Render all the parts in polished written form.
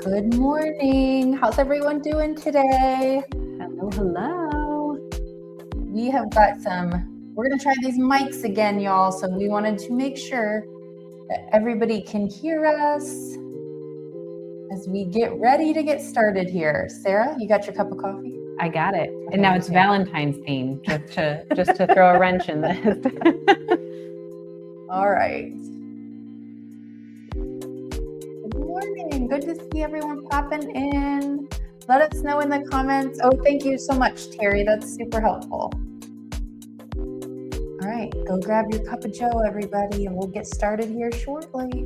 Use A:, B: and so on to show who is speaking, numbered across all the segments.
A: Good morning. How's everyone doing today?
B: Hello, hello.
A: We have got we're going to try these mics again, y'all. So we wanted to make sure that everybody can hear us as we get ready to get started here. Sarah, you got your cup of coffee?
B: I got it.
A: Okay,
B: and now it's Valentine's theme, just to throw a wrench in this.
A: All right. Good morning. Good to see everyone popping in. Let us know in the comments. Oh, thank you so much, Terry. That's super helpful. All right, go grab your cup of joe, everybody, and we'll get started here shortly.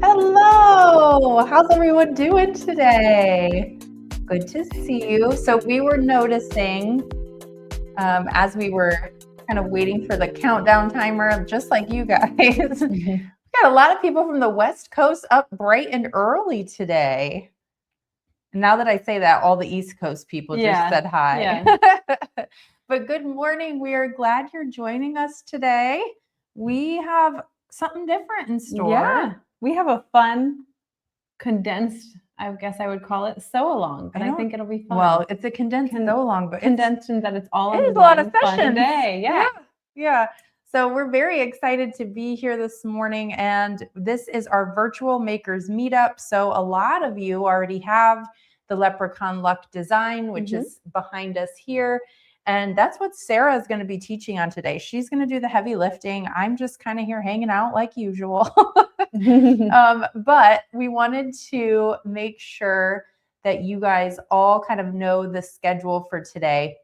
A: Hello, how's everyone doing today? Good to see you. So we were noticing as we were kind of waiting for the countdown timer, just like you guys, we got a lot of people from the West Coast up bright and early today. Now that I say that, all the East Coast people just said hi. Yeah. But good morning. We are glad you're joining us today. We have something different in store.
B: Yeah, we have a fun, condensed I guess I would call it sew along, but I think it'll be fun.
A: Well, it's a condensed sew along, but
B: condensed in that it's all
A: it
B: in
A: is a lot of
B: one fun
A: sessions.
B: day. Yeah.
A: Yeah. So we're very excited to be here this morning, and this is our virtual makers meetup. So a lot of you already have the Leprechaun Luck design, which is behind us here. And that's what Sarah is going to be teaching on today. She's going to do the heavy lifting. I'm just kind of here hanging out like usual. But we wanted to make sure that you guys all kind of know the schedule for today.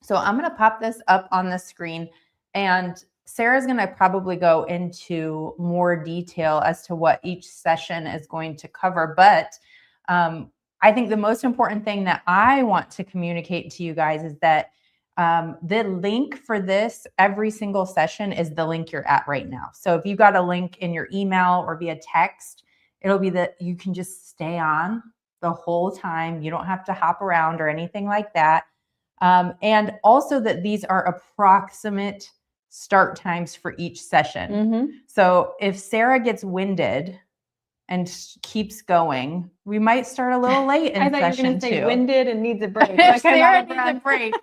A: So I'm going to pop this up on the screen, and Sarah's going to probably go into more detail as to what each session is going to cover. But I think the most important thing that I want to communicate to you guys is that the link for this, every single session, is the link you're at right now. So if you got a link in your email or via text, it'll be that you can just stay on the whole time. You don't have to hop around or anything like that. And also that these are approximate start times for each session. So if Sarah gets winded and keeps going, we might start a little late in session 2. I thought you were going to say
B: winded and needs a break.
A: Sarah needs a break.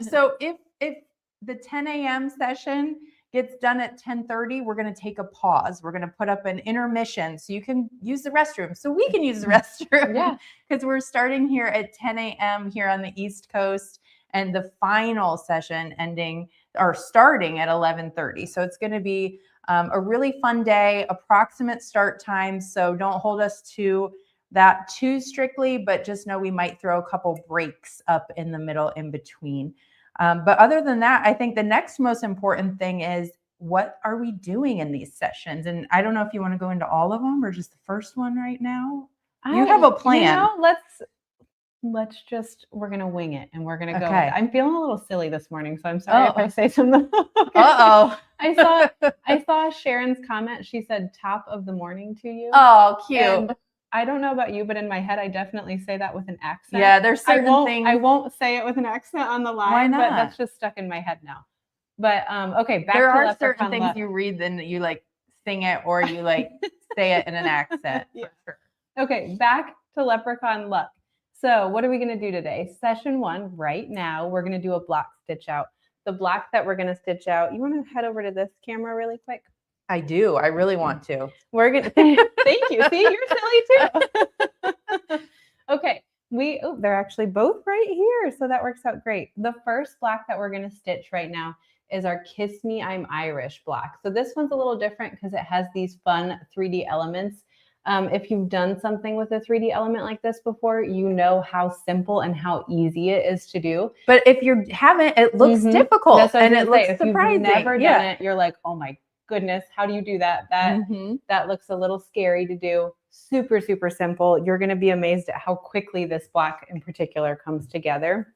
A: So if the 10 a.m. session gets done at 10:30, we're going to take a pause. We're going to put up an intermission so you can use the restroom, so we can use the restroom. Yeah, because we're starting here at 10 a.m. here on the East Coast, and the final session starting at 11:30. So it's going to be a really fun day, approximate start time. So don't hold us to that too strictly, but just know we might throw a couple breaks up in the middle in between. But other than that, I think the next most important thing is, what are we doing in these sessions? And I don't know if you want to go into all of them or just the first one right now. You have a plan.
B: We're going to wing it, and we're going to go.
A: Okay.
B: I'm feeling a little silly this morning, so I'm sorry if I say something. I saw Sharon's comment. She said top of the morning to you.
A: Oh, cute.
B: And I don't know about you, but in my head, I definitely say that with an accent.
A: Yeah, there's certain things.
B: I won't say it with an accent on the line.
A: Why not?
B: But that's just stuck in my head now. But okay, back
A: there
B: to
A: are
B: Leprechaun
A: certain things
B: Luck.
A: you read, then you like sing it or you like say it in an accent.
B: Yeah. For sure. Okay, back to Leprechaun Luck. So what are we going to do today? Session 1, right now, we're going to do a block stitch out. The block that we're going to stitch out, you want to head over to this camera really quick?
A: I do. I really want to.
B: We're going to, thank you. See, you're silly too. Okay. They're actually both right here. So that works out great. The first block that we're going to stitch right now is our Kiss Me, I'm Irish block. So this one's a little different because it has these fun 3D elements. If you've done something with a 3D element like this before, you know how simple and how easy it is to do.
A: But if you haven't, it looks difficult. That's
B: and
A: it looks surprising.
B: If you've never done it, you're like, oh my goodness, how do you do that? That looks a little scary to do. Super, super simple. You're going to be amazed at how quickly this block in particular comes together.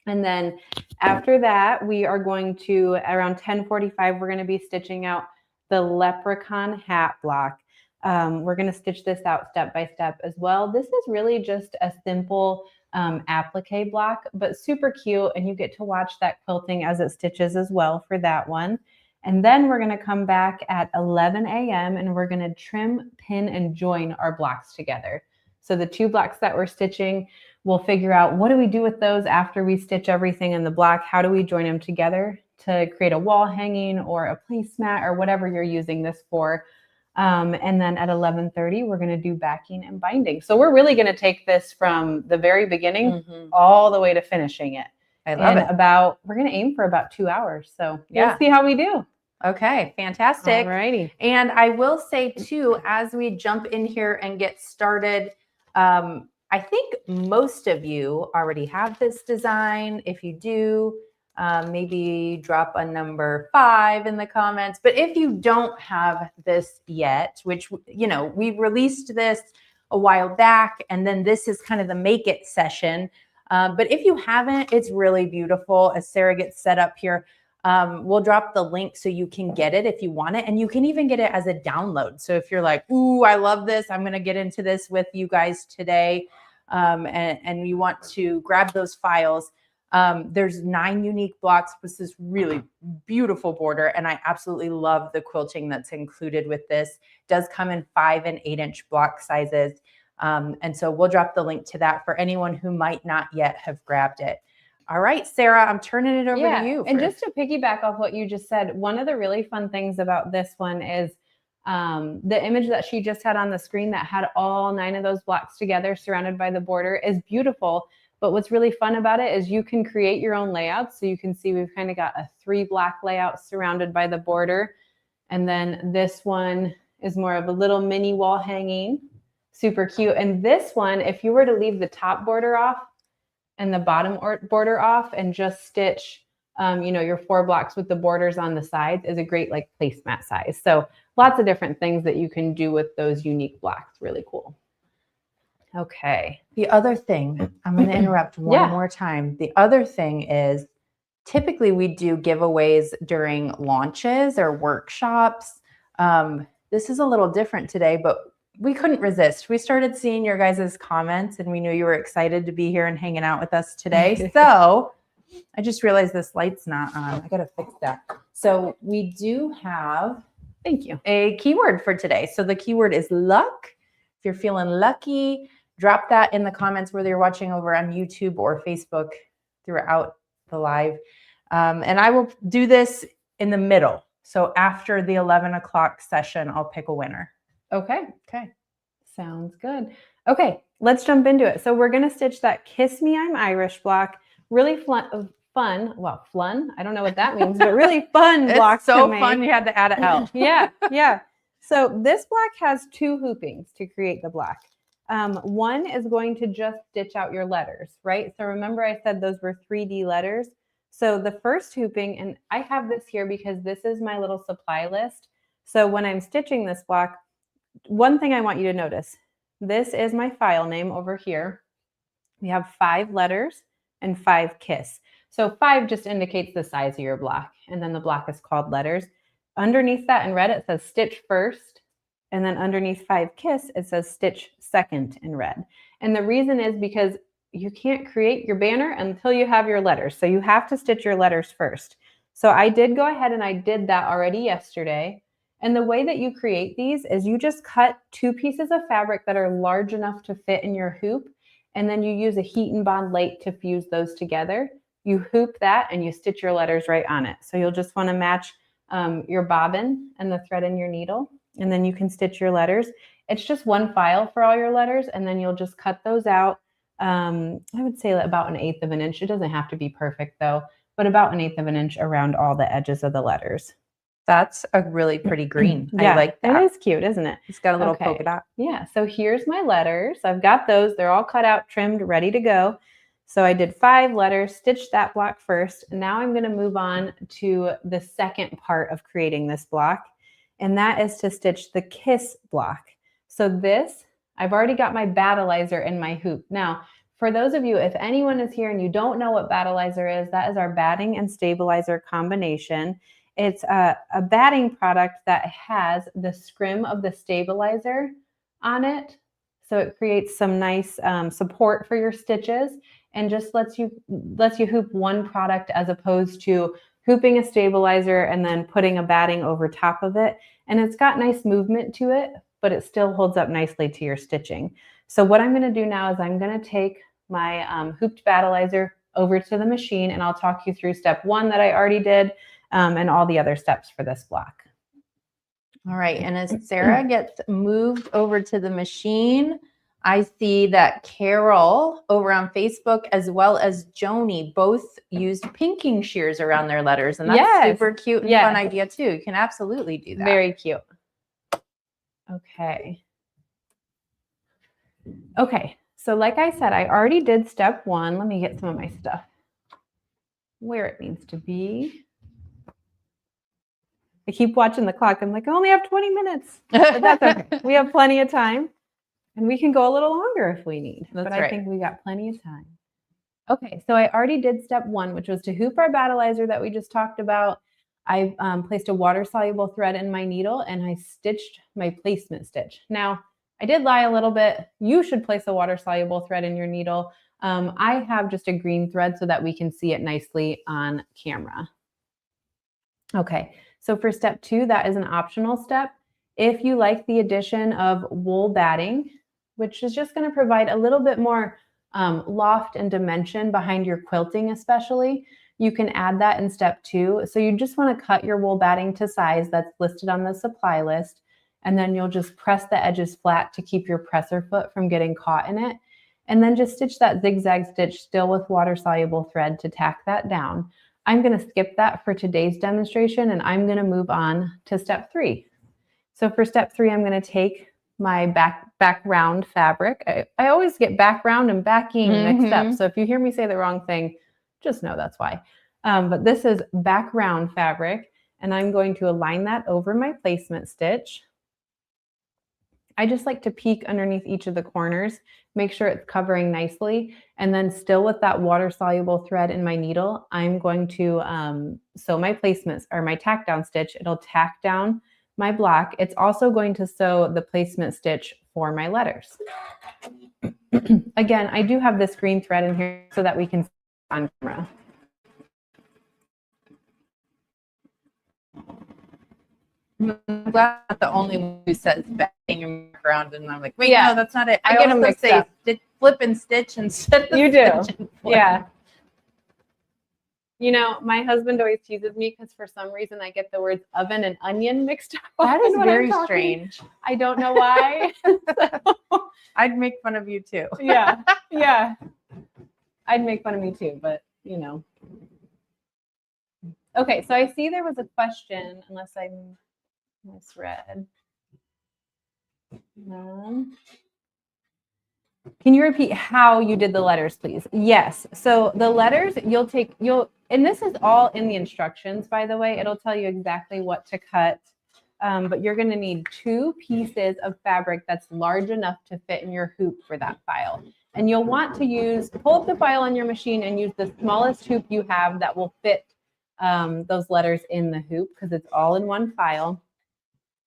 B: And then after that, we are going to, around 10:45, we're going to be stitching out the Leprechaun hat block. We're going to stitch this out step by step as well. This is really just a simple applique block, but super cute. And you get to watch that quilting as it stitches as well for that one. And then we're going to come back at 11 a.m. and we're going to trim, pin, and join our blocks together. So the 2 blocks that we're stitching, we'll figure out what do we do with those after we stitch everything in the block? How do we join them together to create a wall hanging or a placemat or whatever you're using this for? And then at 11:30, we're going to do backing and binding. So we're really going to take this from the very beginning all the way to finishing it.
A: I love it.
B: We're going to aim for about 2 hours. So we'll see how we do.
A: Okay, fantastic.
B: All righty.
A: And I will say too, as we jump in here and get started, I think most of you already have this design. If you do, maybe drop a number 5 in the comments. But if you don't have this yet, which, we released this a while back, and then this is kind of the make it session. But if you haven't, it's really beautiful. As Sarah gets set up here, we'll drop the link so you can get it if you want it. And you can even get it as a download. So if you're like, ooh, I love this, I'm going to get into this with you guys today, and you want to grab those files, There's 9 unique blocks with this really beautiful border, and I absolutely love the quilting that's included with this. It does come in 5 and 8-inch block sizes. And so we'll drop the link to that for anyone who might not yet have grabbed it. All right, Sarah, I'm turning it over to you.
B: And just to piggyback off what you just said, one of the really fun things about this one is the image that she just had on the screen that had all 9 of those blocks together surrounded by the border is beautiful. But what's really fun about it is you can create your own layouts. So you can see we've kind of got a 3 block layout surrounded by the border. And then this one is more of a little mini wall hanging, super cute. And this one, if you were to leave the top border off and the bottom border off and just stitch, your 4 blocks with the borders on the sides, is a great like placemat size. So lots of different things that you can do with those unique blocks. Really cool. Okay.
A: The other thing, I'm going to interrupt one more time. The other thing is typically we do giveaways during launches or workshops. This is a little different today, but we couldn't resist. We started seeing your guys' comments and we knew you were excited to be here and hanging out with us today. So I just realized this light's not on. I got to fix that. So we do have,
B: thank you,
A: a keyword for today. So the keyword is luck. If you're feeling lucky, drop that in the comments, whether you're watching over on YouTube or Facebook throughout the live. And I will do this in the middle. So after the 11 o'clock session, I'll pick a winner.
B: Okay. Sounds good. Okay, let's jump into it. So we're going to stitch that Kiss Me, I'm Irish block. Really fun. Well, fun. I don't know what that means, but really fun block.
A: It's so fun. You had to add an L.
B: Yeah. So this block has 2 hoopings to create the block. One is going to just stitch out your letters, right? So remember I said those were 3D letters. So the first hooping, and I have this here because this is my little supply list. So when I'm stitching this block, one thing I want you to notice, this is my file name over here. We have 5 letters and 5 kiss. So 5 just indicates the size of your block, and then the block is called letters. Underneath that in red, it says stitch first. And then underneath 5 kiss, it says stitch second in red. And the reason is because you can't create your banner until you have your letters. So you have to stitch your letters first. So I did go ahead and I did that already yesterday. And the way that you create these is you just cut 2 pieces of fabric that are large enough to fit in your hoop. And then you use a heat and bond late to fuse those together. You hoop that and you stitch your letters right on it. So you'll just want to match your bobbin and the thread in your needle. And then you can stitch your letters. It's just 1 file for all your letters. And then you'll just cut those out. I would say about 1/8 of an inch. It doesn't have to be perfect though, but about 1/8 of an inch around all the edges of the letters.
A: That's a really pretty green.
B: Yeah,
A: I like that.
B: It is cute, isn't it?
A: It's got a little polka dot.
B: Yeah, so here's my letters. I've got those. They're all cut out, trimmed, ready to go. So I did 5 letters, stitched that block first. Now I'm going to move on to the second part of creating this block, and that is to stitch the kiss block. So this, I've already got my battleizer in my hoop. Now, for those of you, if anyone is here and you don't know what battleizer is, that is our batting and stabilizer combination. It's a batting product that has the scrim of the stabilizer on it. So it creates some nice support for your stitches and just lets you hoop one product as opposed to hooping a stabilizer and then putting a batting over top of it. And it's got nice movement to it, but it still holds up nicely to your stitching. So what I'm going to do now is I'm going to take my hooped battleizer over to the machine and I'll talk you through step 1 that I already did and all the other steps for this block.
A: All right, and as Sarah gets moved over to the machine, I see that Carol over on Facebook as well as Joni both used pinking shears around their letters. And that's super cute and fun idea too. You can absolutely do that.
B: Very cute. Okay. Okay, so like I said, I already did step 1. Let me get some of my stuff where it needs to be. I keep watching the clock. I'm like, I only have 20 minutes. But that's okay. We have plenty of time. And we can go a little longer if we need. But I think we got plenty of time. Okay, so I already did step 1, which was to hoop our battleizer that we just talked about. I placed a water-soluble thread in my needle and I stitched my placement stitch. Now, I did lie a little bit. You should place a water-soluble thread in your needle. I have just a green thread so that we can see it nicely on camera. Okay, so for step 2, that is an optional step. If you like the addition of wool batting, which is just going to provide a little bit more loft and dimension behind your quilting especially, you can add that in step 2. So you just want to cut your wool batting to size that's listed on the supply list, and then you'll just press the edges flat to keep your presser foot from getting caught in it. And then just stitch that zigzag stitch still with water-soluble thread to tack that down. I'm going to skip that for today's demonstration, and I'm going to move on to step 3. So for step 3, I'm going to take my background fabric. I always get background and backing mixed up. So if you hear me say the wrong thing, just know that's why. But this is background fabric, and I'm going to align that over my placement stitch. I just like to peek underneath each of the corners, make sure it's covering nicely, and then still with that water-soluble thread in my needle, I'm going to sew my placements or my tack down stitch. It'll tack down my block. It's also going to sew the placement stitch for my letters. Again, I do have this green thread in here so that we can see on camera.
A: I'm glad I'm the only one who says backing in the background, and I'm like, wait, no, that's not it. I
B: get them
A: also
B: mixed
A: say
B: up.
A: Flip and stitch instead of
B: You do.
A: stitch and flip.
B: Yeah. You know, my husband always teases me because for some reason I get the words oven and onion mixed up.
A: That is
B: when
A: very
B: I'm talking.
A: strange.
B: I don't know why.
A: I'd make fun of you too.
B: Yeah. I'd make fun of me too, but you know. Okay, so I see there was a question, unless I misread. No. Can you repeat how you did the letters, please? Yes. So the letters and this is all in the instructions, by the way. It'll tell you exactly what to cut. But you're going to need 2 pieces of fabric that's large enough to fit in your hoop for that file. And you'll want to pull up the file on your machine and use the smallest hoop you have that will fit those letters in the hoop, because it's all in one file.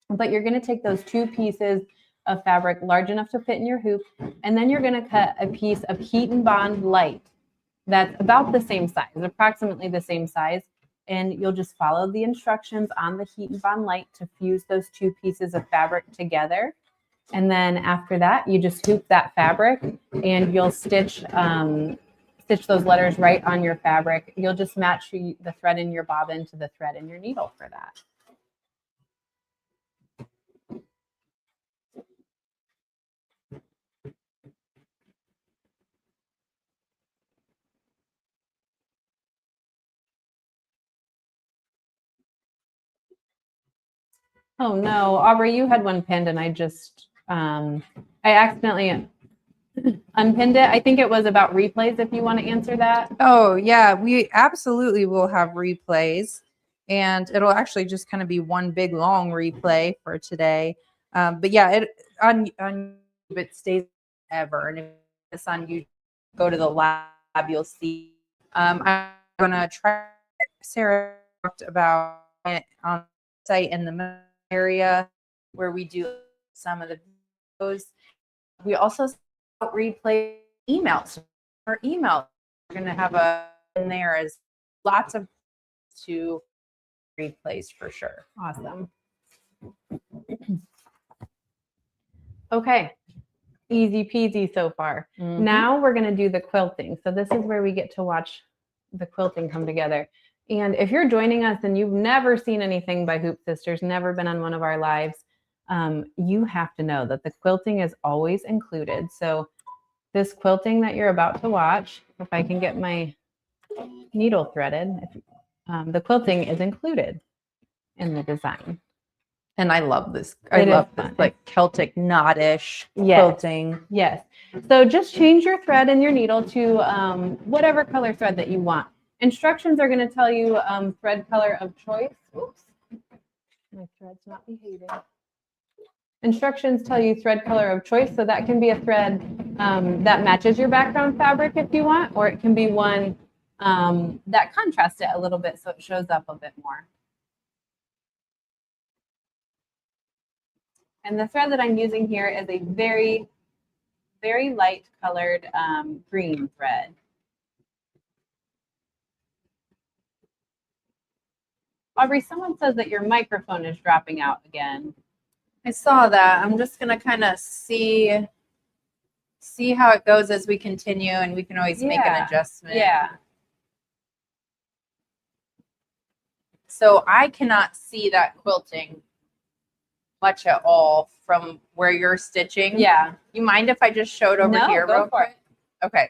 B: But you're going to take those 2 pieces of fabric large enough to fit in your hoop, and then you're going to cut a piece of heat and bond light that's about the same size, approximately the same size, and you'll just follow the instructions on the heat and bond light to fuse those 2 pieces of fabric together. And then after that, you just hoop that fabric, and you'll stitch those letters right on your fabric. You'll just match the thread in your bobbin to the thread in your needle for that. Oh no, Aubrey, you had one pinned and I accidentally unpinned it. I think it was about replays, if you want to answer that.
A: Oh yeah, we absolutely will have replays, and it'll actually just kind of be one big long replay for today. But yeah, on YouTube it stays forever, and if it's on YouTube, go to the lab, you'll see. I'm gonna try. Sarah talked about it on the site in the area where we do some of the videos. We also replay emails. Our email, we're going to have in there as lots of to replays for sure.
B: Awesome. Okay, easy peasy so far. Now we're going to do the quilting. So this is where we get to watch the quilting come together. And if you're joining us and you've never seen anything by Hoop Sisters, never been on one of our lives, you have to know that the quilting is always included. So this quilting that you're about to watch, if I can get my needle threaded, the quilting is included in the design.
A: And I love this. I love this like Celtic knot-ish quilting.
B: Yes. So just change your thread and your needle to whatever color thread that you want. Instructions are going to tell you thread color of choice. Oops, my thread's not behaving. Instructions tell you thread color of choice, so that can be a thread that matches your background fabric if you want, or it can be one that contrasts it a little bit so it shows up a bit more. And the thread that I'm using here is a very very light colored green thread. Aubrey, someone says that your microphone is dropping out again.
A: I saw that. I'm just gonna kind of see how it goes as we continue, and we can always make an adjustment.
B: Yeah.
A: So I cannot see that quilting much at all from where you're stitching.
B: Yeah.
A: You mind if I just showed over here
B: real quick?
A: Okay.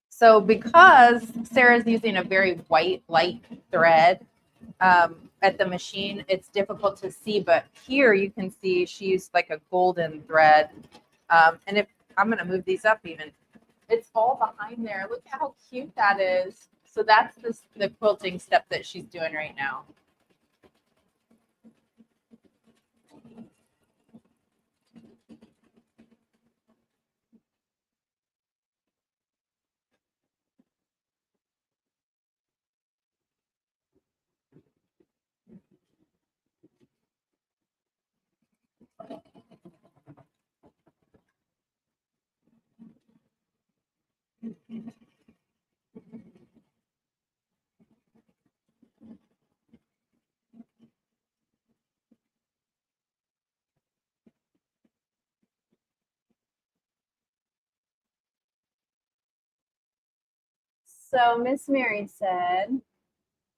A: So because Sarah's using a very white light thread at the machine, it's difficult to see, but here you can see she used like a golden thread. And if I'm going to move these up even, it's all behind there. Look at how cute that is. So that's the quilting step that she's doing right now.
B: So Miss Mary said,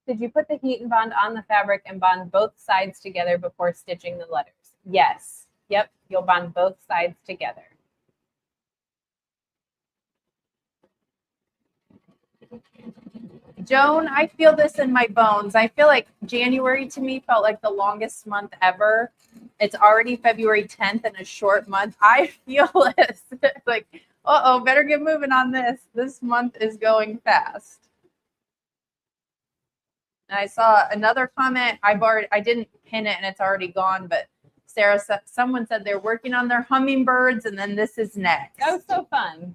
B: did you put the heat and bond on the fabric and bond both sides together before stitching the letters? Yes. Yep. You'll bond both sides together.
A: Joan, I feel this in my bones. I feel like January to me felt like the longest month ever. It's already February 10th and a short month. I feel this like, uh-oh, better get moving on this. This month is going fast. And I saw another comment. I didn't pin it and it's already gone, but Sarah, someone said they're working on their hummingbirds and then this is next.
B: That was so fun.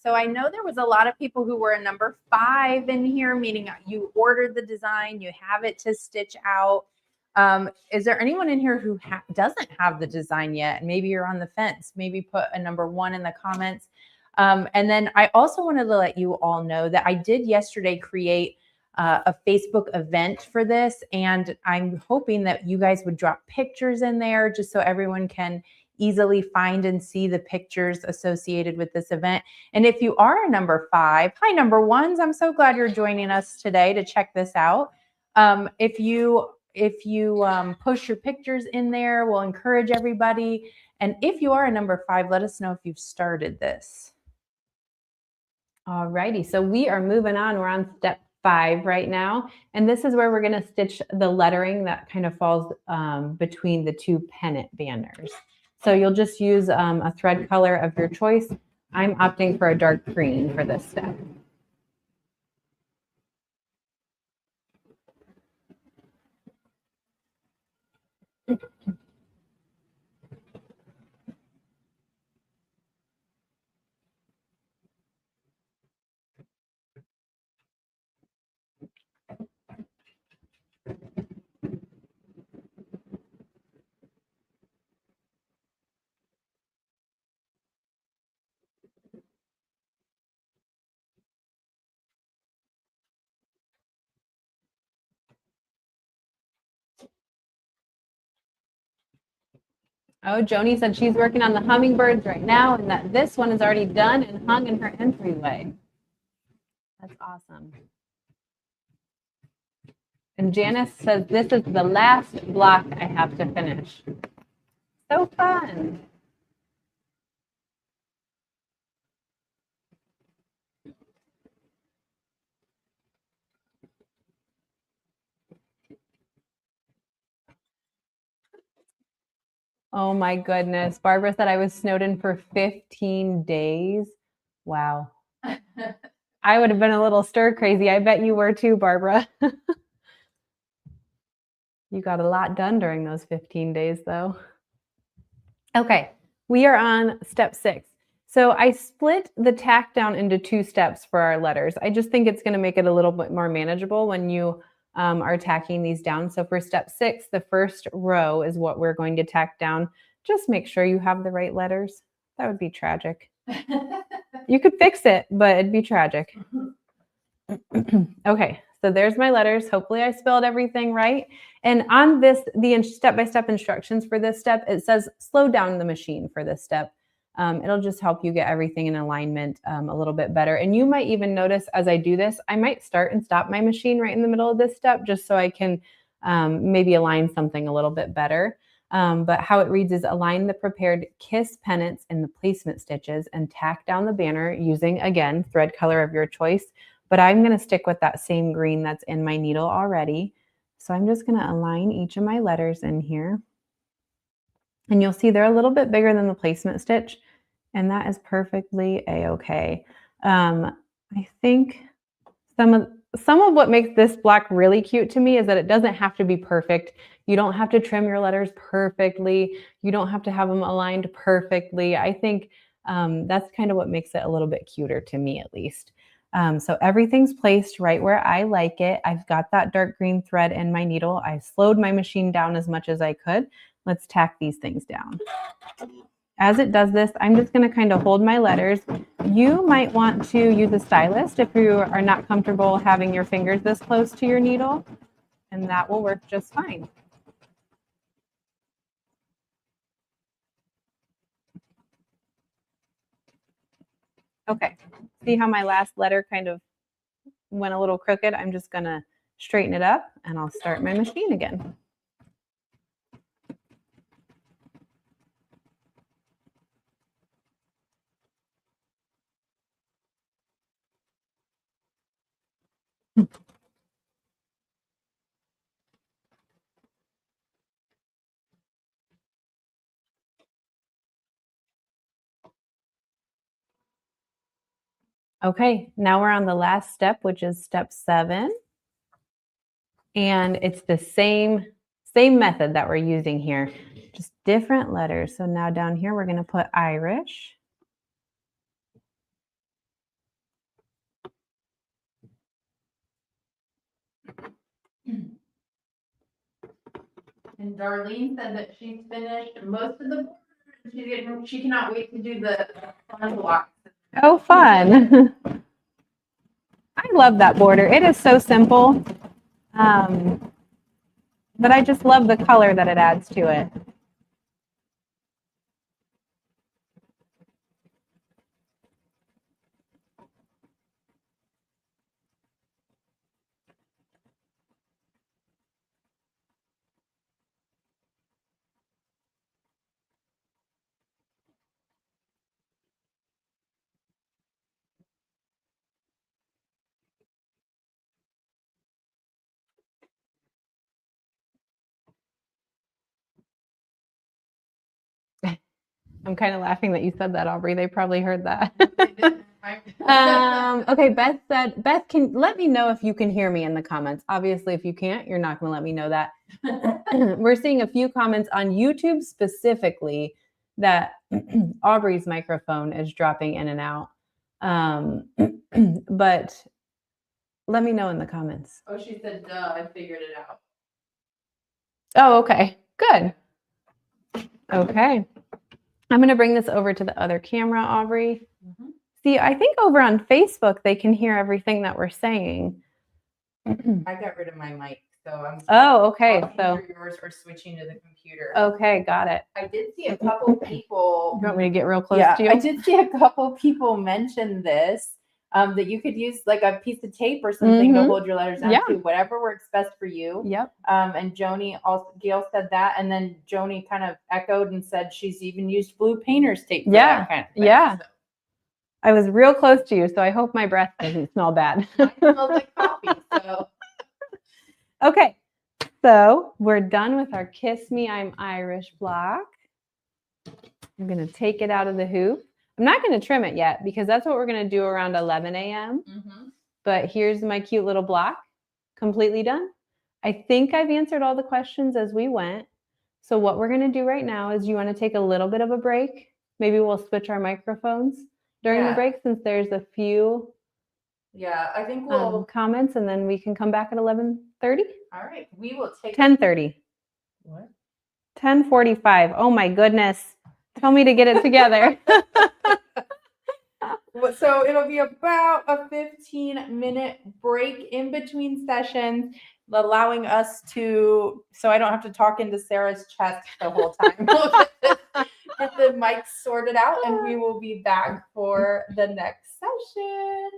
A: So I know there was a lot of people who were a number 5 in here, meaning you ordered the design, you have it to stitch out. Is there anyone in here who doesn't have the design yet? Maybe you're on the fence. Maybe put a number 1 in the comments. And then I also wanted to let you all know that I did yesterday create a Facebook event for this, and I'm hoping that you guys would drop pictures in there just so everyone can easily find and see the pictures associated with this event. And if you are a number 5, hi number 1s, I'm so glad you're joining us today to check this out. If you push your pictures in there, we'll encourage everybody. And if you are a number 5, let us know if you've started this.
B: All righty, so we are moving on. We're on step 5 right now. And this is where we're gonna stitch the lettering that kind of falls between the 2 pennant banners. So you'll just use a thread color of your choice. I'm opting for a dark green for this step. Oh, Joni said she's working on the hummingbirds right now and that this one is already done and hung in her entryway. That's awesome. And Janice says this is the last block I have to finish. So fun. Oh my goodness. Barbara said I was snowed in for 15 days. Wow. I would have been a little stir crazy. I bet you were too, Barbara. You got a lot done during those 15 days though. Okay, we are on step 6. So I split the tack down into 2 steps for our letters. I just think it's going to make it a little bit more manageable when you are tacking these down. So for step 6, the first row is what we're going to tack down. Just make sure you have the right letters. That would be tragic. You could fix it, but it'd be tragic. Okay, so there's my letters. Hopefully I spelled everything right. And on this, the step-by-step instructions for this step, it says slow down the machine for this step. It'll just help you get everything in alignment a little bit better. And you might even notice as I do this, I might start and stop my machine right in the middle of this step just so I can maybe align something a little bit better. But how it reads is align the prepared kiss pennants in the placement stitches and tack down the banner using, again, thread color of your choice. But I'm going to stick with that same green that's in my needle already. So I'm just going to align each of my letters in here. And you'll see they're a little bit bigger than the placement stitch, and that is perfectly a-okay. I think some of what makes this block really cute to me is that it doesn't have to be perfect. You don't have to trim your letters perfectly. You don't have to have them aligned perfectly. I think that's kind of what makes it a little bit cuter to me, at least. So everything's placed right where I like it. I've got that dark green thread in my needle. I slowed my machine down as much as I could. Let's tack these things down. As it does this, I'm just going to kind of hold my letters. You might want to use a stylist if you are not comfortable having your fingers this close to your needle, and that will work just fine. Okay, see how my last letter kind of went a little crooked? I'm just going to straighten it up, and I'll start my machine again. Okay, now we're on the last step, which is step 7. And it's the same method that we're using here, just different letters. So now down here, we're going to put Irish.
A: And Darlene said that she's finished most of the board. She cannot wait to do the fun blocks.
B: Oh, fun. I love that border. It is so simple. But I just love the color that it adds to it. I'm kind of laughing that you said that, Aubrey. They probably heard that. Okay, Beth said, Beth, can let me know if you can hear me in the comments. Obviously, if you can't, you're not going to let me know that. We're seeing a few comments on YouTube specifically that Aubrey's microphone is dropping in and out. But let me know in the comments.
A: Oh, she said, duh, I figured it out.
B: Oh, okay, good. Okay. I'm going to bring this over to the other camera, Aubrey. Mm-hmm. See, I think over on Facebook, they can hear everything that we're saying.
A: I got rid of my mic, so I'm
B: okay. So
A: yours or switching to the computer.
B: Okay, got it.
A: I did see a couple people.
B: You want me to get real close to you?
A: I did see a couple people mention this. That you could use like a piece of tape or something to hold your letters down to, whatever works best for you.
B: Yep.
A: And Gail said that, and then Joni kind of echoed and said she's even used blue painter's tape for that kind of thing.
B: Yeah. So. I was real close to you, so I hope my breath doesn't smell bad.
A: Mine smells like coffee, so.
B: Okay, so we're done with our Kiss Me, I'm Irish block. I'm going to take it out of the hoop. I'm not going to trim it yet because that's what we're going to do around 11 a.m. Mm-hmm. But here's my cute little block, completely done. I think I've answered all the questions as we went. So what we're going to do right now is you want to take a little bit of a break maybe we'll switch our microphones during the break since there's a few
A: I think we'll
B: comments, and then we can come back at 11:30.
A: All right, we will take
B: 10:30.
A: What?
B: 10:45. Oh my goodness. Tell me to get it together.
A: So it'll be about a 15-minute break in between sessions, allowing us to, so I don't have to talk into Sarah's chest the whole time. Get the mics sorted out, and we will be back for the next session.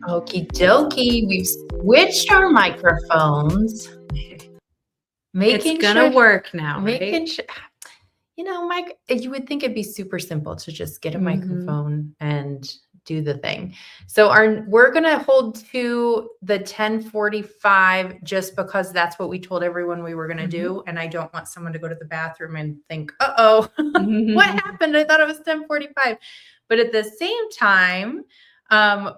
A: Okie dokie. We've switched our microphones.
B: It's gonna work now, right?
A: You know, Mike, you would think it'd be super simple to just get a microphone and do the thing. So we're gonna hold to the 10:45 just because that's what we told everyone we were gonna do, and I don't want someone to go to the bathroom and think, "Uh-oh, what happened? I thought it was 10:45." But at the same time,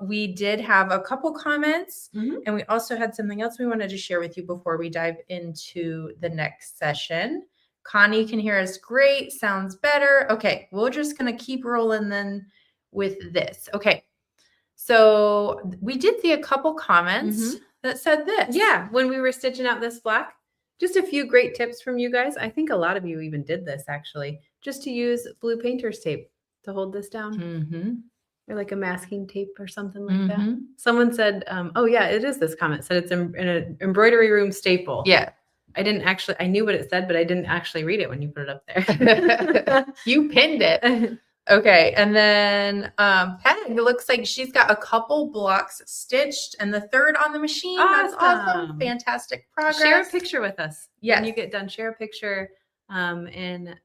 A: we did have a couple comments, and we also had something else we wanted to share with you before we dive into the next session. Connie can hear us great. Sounds better. Okay, we're just going to keep rolling then with this. Okay, so we did see a couple comments that said this.
B: Yeah, when we were stitching out this black, just a few great tips from you guys. I think a lot of you even did this actually, just to use blue painter's tape to hold this down. Or like a masking tape or something like that. Someone said, oh yeah, it is this comment. Said it's in an embroidery room staple.
A: Yeah.
B: I knew what it said, but I didn't actually read it when you put it up there.
A: You pinned it. Okay. And then Peg looks like she's got a couple blocks stitched and the third on the machine.
B: Awesome.
A: That's awesome. Fantastic progress.
B: Share a picture with us.
A: Yes.
B: When you get done, share a picture and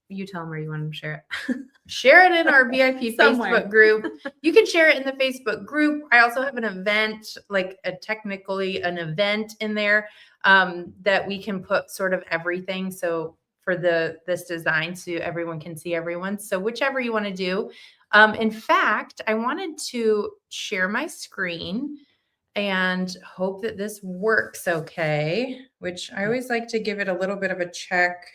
B: you tell them where you want them to share it.
A: Share it in our VIP Facebook group. You can share it in the Facebook group. I also have an event, like technically an event in there that we can put sort of everything. So for this design, so everyone can see everyone. So whichever you want to do. In fact, I wanted to share my screen and hope that this works okay, which I always like to give it a little bit of a check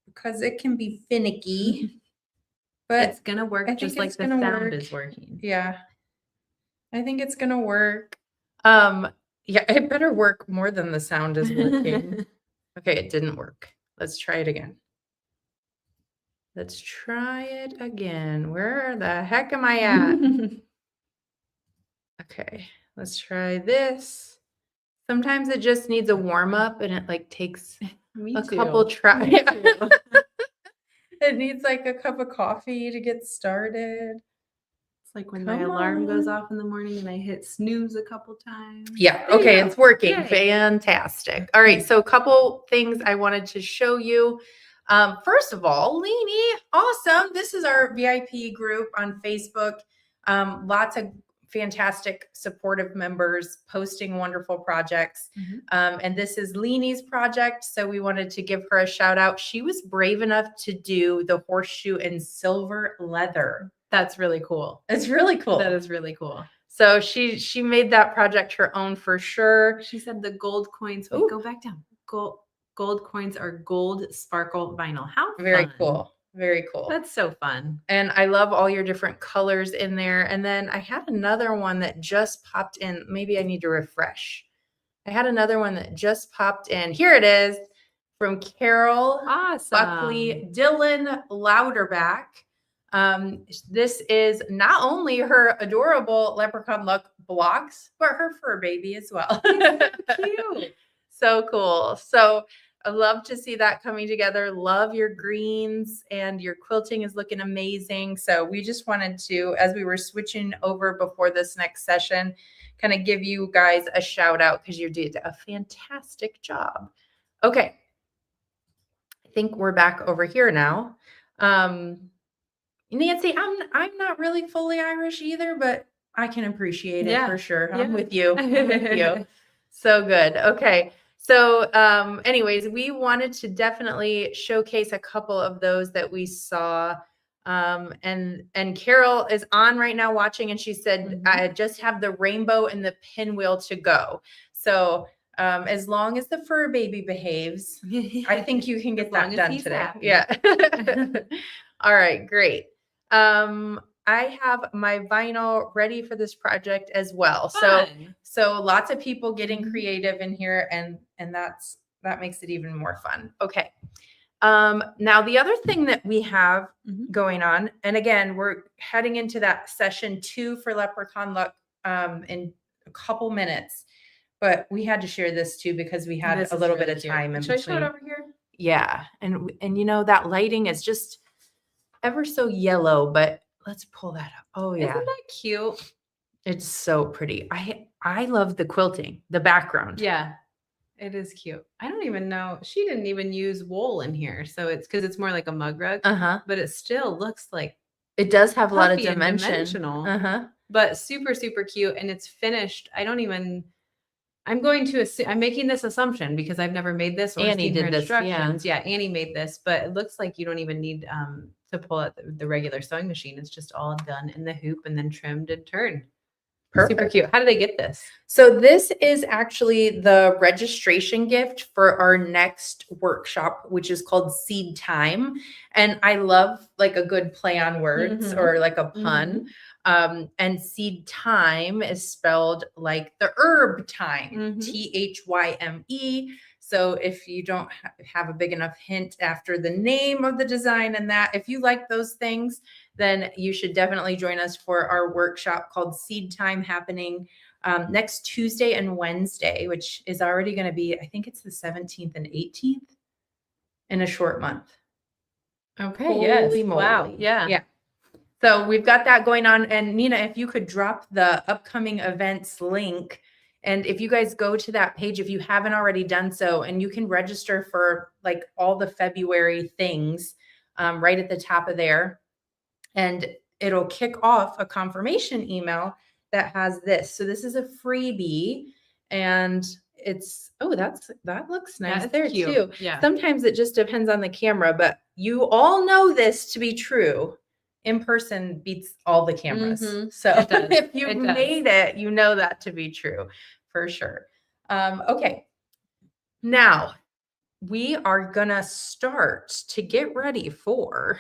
A: because it can be finicky. But
B: it's going to work just like the sound is working.
A: Yeah. I think it's going to work. Yeah, it better work more than the sound is working. Okay, it didn't work. Let's try it again. Let's try it again. Where the heck am I at? Okay, let's try this. Sometimes it just needs a warm up and it like takes couple tries. It needs like a cup of coffee to get started.
B: It's like when my alarm goes off in the morning and I hit snooze a couple times.
A: Yeah. Okay. It's working. Yay. Fantastic. All right. So a couple things I wanted to show you. First of all, Leanie, awesome. This is our VIP group on Facebook. Lots of fantastic supportive members posting wonderful projects. And this is Leanie's project. So we wanted to give her a shout out. She was brave enough to do the horseshoe in silver leather.
B: That's really cool.
A: It's really cool.
B: That is really cool.
A: So she made that project her own for sure.
B: She said the gold coins, wait, go back down. Gold coins are gold sparkle vinyl. How fun.
A: Very cool. Very cool.
B: That's so fun.
A: And I love all your different colors in there. And then I had another one that just popped in. Maybe I need to refresh. I had another one that just popped in. Here it is from Carol Buckley Dylan Louderback. This is not only her adorable Leprechaun Luck blocks, but her fur baby as well.
B: So cute.
A: So cool. So I love to see that coming together. Love your greens and your quilting is looking amazing. So we just wanted to, as we were switching over before this next session, kind of give you guys a shout out because you did a fantastic job. Okay. I think we're back over here now. Nancy, I'm not really fully Irish either, but I can appreciate it for sure. I'm with you. I'm with you. So good. Okay. So anyways, we wanted to definitely showcase a couple of those that we saw. And Carol is on right now watching, and she said, I just have the rainbow and the pinwheel to go. So as long as the fur baby behaves, I think you can get that done today. Happy. Yeah. All right, great. I have my vinyl ready for this project as well. Fun. So lots of people getting creative in here, and that makes it even more fun. Okay. Now the other thing that we have going on, and again, we're heading into that session 2 for Leprechaun Luck in a couple minutes, but we had to share this too because we had a little bit of time in between.
B: Should I show it over here?
A: Yeah, and you know that lighting is just ever so yellow, but let's pull that up. Oh yeah,
B: isn't that cute?
A: It's so pretty. I love the quilting, the background.
B: Yeah, it is cute. I don't even know. She didn't even use wool in here. So it's because it's more like a mug rug, but it still looks like
A: It does have a lot of
B: puffy and
A: dimension.
B: dimensional. But super, super cute. And it's finished. I'm going to assume, I'm making this assumption because I've never made this or
A: Annie
B: seen her
A: did this,
B: instructions. Yeah, Annie made this, but it looks like you don't even need to pull out the regular sewing machine. It's just all done in the hoop and then trimmed and turned.
A: Perfect.
B: Super cute. How did they get this?
A: So this is actually the registration gift for our next workshop, which is called Seed Time. And I love like a good play on words or like a pun. And Seed Time is spelled like the herb time, Thyme. So if you don't have a big enough hint after the name of the design and that, if you like those things, then you should definitely join us for our workshop called Seed Time, happening next Tuesday and Wednesday, which is already going to be, I think it's the 17th and 18th in a short month.
B: Okay.
A: Holy
B: yes.
A: moly.
B: Wow. Yeah.
A: Yeah. So we've got that going on. And Nina, if you could drop the upcoming events link, and if you guys go to that page, if you haven't already done so, and you can register for like all the February things right at the top of there, and it'll kick off a confirmation email that has this. So this is a freebie, and it's, that looks nice there
B: cute.
A: too.
B: Yeah.
A: Sometimes it just depends on the camera, but you all know this to be true. In person beats all the cameras. So if you made it, you know that to be true for sure. Okay. Now we are gonna start to get ready for,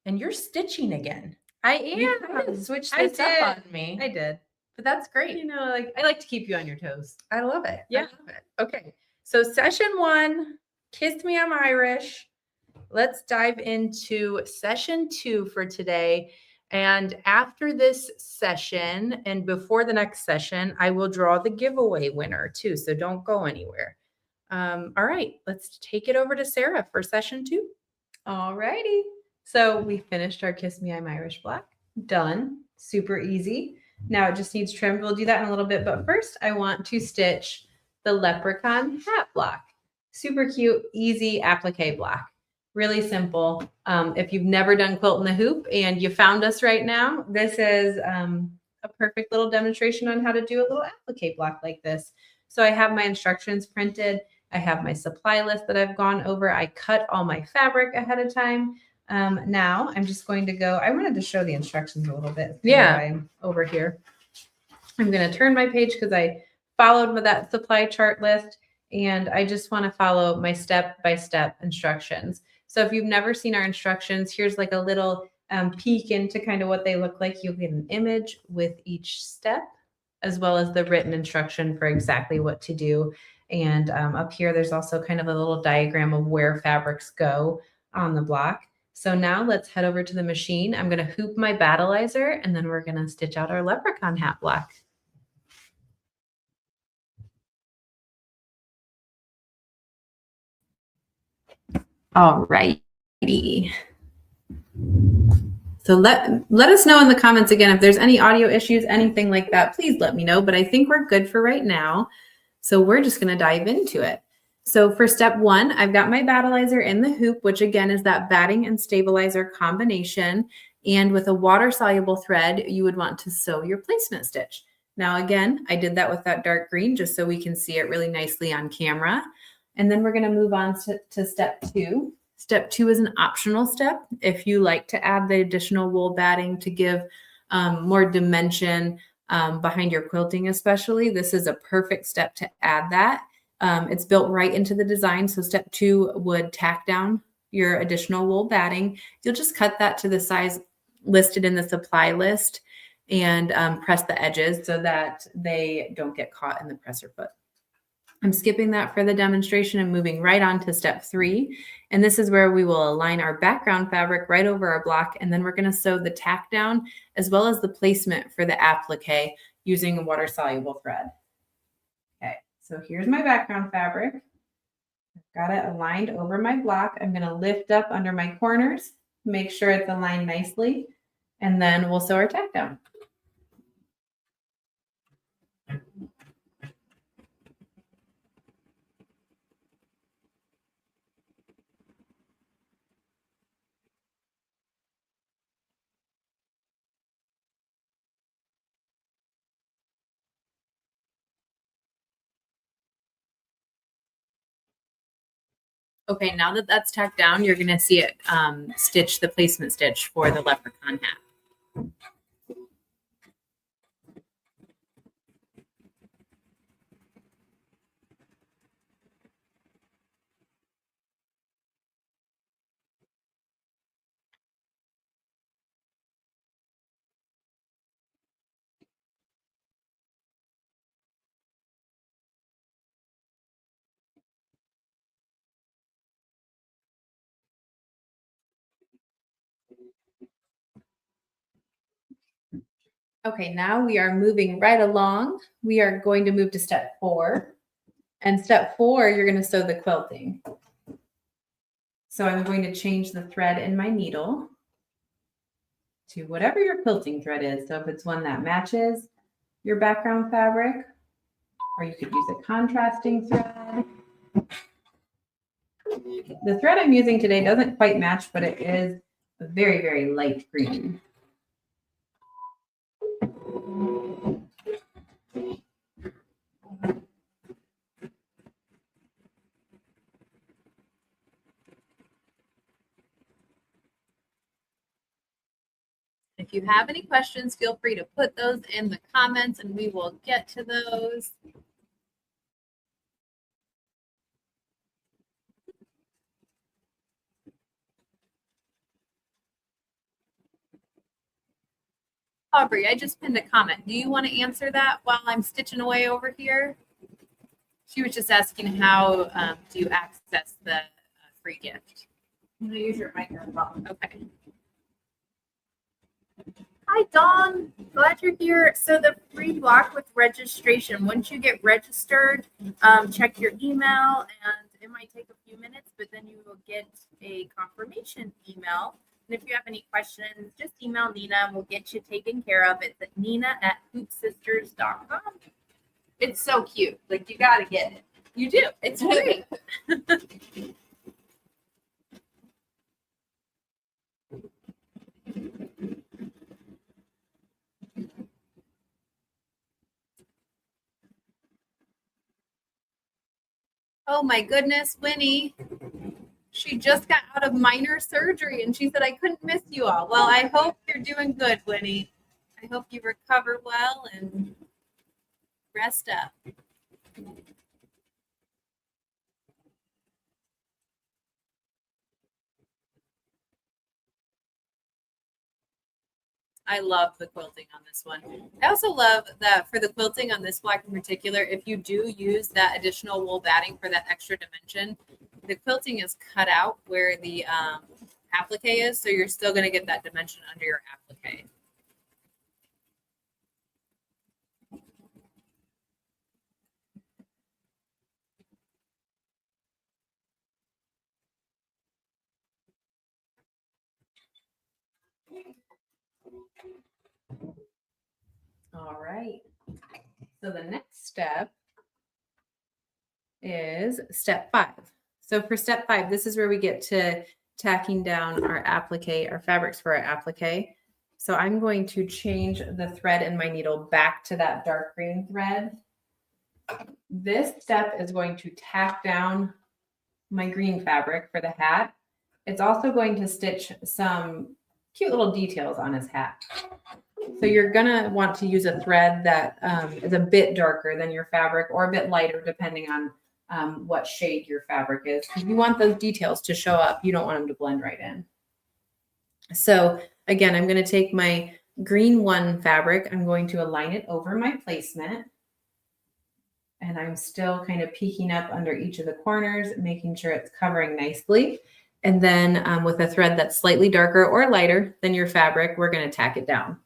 A: and you're stitching again.
B: I am.
A: You kind of switched this up on me.
B: I did.
A: But that's great.
B: You know, like I like to keep you on your toes.
A: I love it.
B: Yeah.
A: I love it. Okay. So session 1, Kiss Me, I'm Irish. Let's dive into session 2 for today. And after this session and before the next session, I will draw the giveaway winner too. So don't go anywhere. All right, let's take it over to Sarah for session 2.
B: All righty. So we finished our Kiss Me, I'm Irish block. Done. Super easy. Now it just needs trim. We'll do that in a little bit. But first, I want to stitch the Leprechaun hat block. Super cute, easy applique block. Really simple. If you've never done quilt in the hoop and you found us right now, this is a perfect little demonstration on how to do a little applique block like this. So I have my instructions printed. I have my supply list that I've gone over. I cut all my fabric ahead of time. Now I'm just going to go, I wanted to show the instructions a little bit.
A: Yeah.
B: I'm over here. I'm going to turn my page because I followed with that supply chart list, and I just want to follow my step-by-step instructions. So if you've never seen our instructions, here's like a little peek into kind of what they look like. You'll get an image with each step, as well as the written instruction for exactly what to do. And up here, there's also kind of a little diagram of where fabrics go on the block. So now let's head over to the machine. I'm going to hoop my battleizer, and then we're going to stitch out our leprechaun hat block. All righty. So let us know in the comments again if there's any audio issues, anything like that. Please let me know, but I think we're good for right now. So we're just going to dive into it. So for step 1, I've got my battleizer in the hoop, which again is that batting and stabilizer combination. And with a water-soluble thread, you would want to sew your placement stitch. Now again, I did that with that dark green just so we can see it really nicely on camera. And then we're going to move on to step 2. Step 2 is an optional step. If you like to add the additional wool batting to give more dimension behind your quilting especially, this is a perfect step to add that. It's built right into the design. So step 2 would tack down your additional wool batting. You'll just cut that to the size listed in the supply list and press the edges so that they don't get caught in the presser foot. I'm skipping that for the demonstration and moving right on to step 3. And this is where we will align our background fabric right over our block. And then we're going to sew the tack down as well as the placement for the applique using a water-soluble thread. Okay, so here's my background fabric. I've got it aligned over my block. I'm going to lift up under my corners, make sure it's aligned nicely, and then we'll sew our tack down. Okay, now that that's tacked down, you're going to see it stitch the placement stitch for the leprechaun hat. Okay, now we are moving right along. We are going to move to step 4. And step 4, you're going to sew the quilting. So I'm going to change the thread in my needle to whatever your quilting thread is. So if it's one that matches your background fabric, or you could use a contrasting thread. The thread I'm using today doesn't quite match, but it is a very, very light green. If you have any questions, feel free to put those in the comments and we will get to those. Aubrey, I just pinned a comment. Do you want to answer that while I'm stitching away over here? She was just asking how do you access the free gift? I'm going to use your microphone. Okay.
C: Hi, Dawn. Glad you're here. So the free block with registration, once you get registered, check your email, and it might take a few minutes, but then you will get a confirmation email. And if you have any questions, just email Nina and we'll get you taken care of. It's at nina@hoopsisters.com.
A: It's so cute. Like, you got to get it.
C: You do. It's free.
A: Oh my goodness, Winnie. She just got out of minor surgery and she said, I couldn't miss you all. Well, I hope you're doing good, Winnie. I hope you recover well and rest up. I love the quilting on this one. I also love that for the quilting on this block in particular, if you do use that additional wool batting for that extra dimension, the quilting is cut out where the applique is, so you're still going to get that dimension under your applique. All right. So the next step is step 5. So for step 5, this is where we get to tacking down our applique, our fabrics for our applique. So I'm going to change the thread in my needle back to that dark green thread. This step is going to tack down my green fabric for the hat. It's also going to stitch some cute little details on his hat. So you're gonna want to use a thread that is a bit darker than your fabric or a bit lighter depending on what shade your fabric is. You want those details to show up. You don't want them to blend right in. So again, I'm gonna take my green 1 fabric. I'm going to align it over my placement. And I'm still kind of peeking up under each of the corners, making sure it's covering nicely. And then with a thread that's slightly darker or lighter than your fabric, we're gonna tack it down.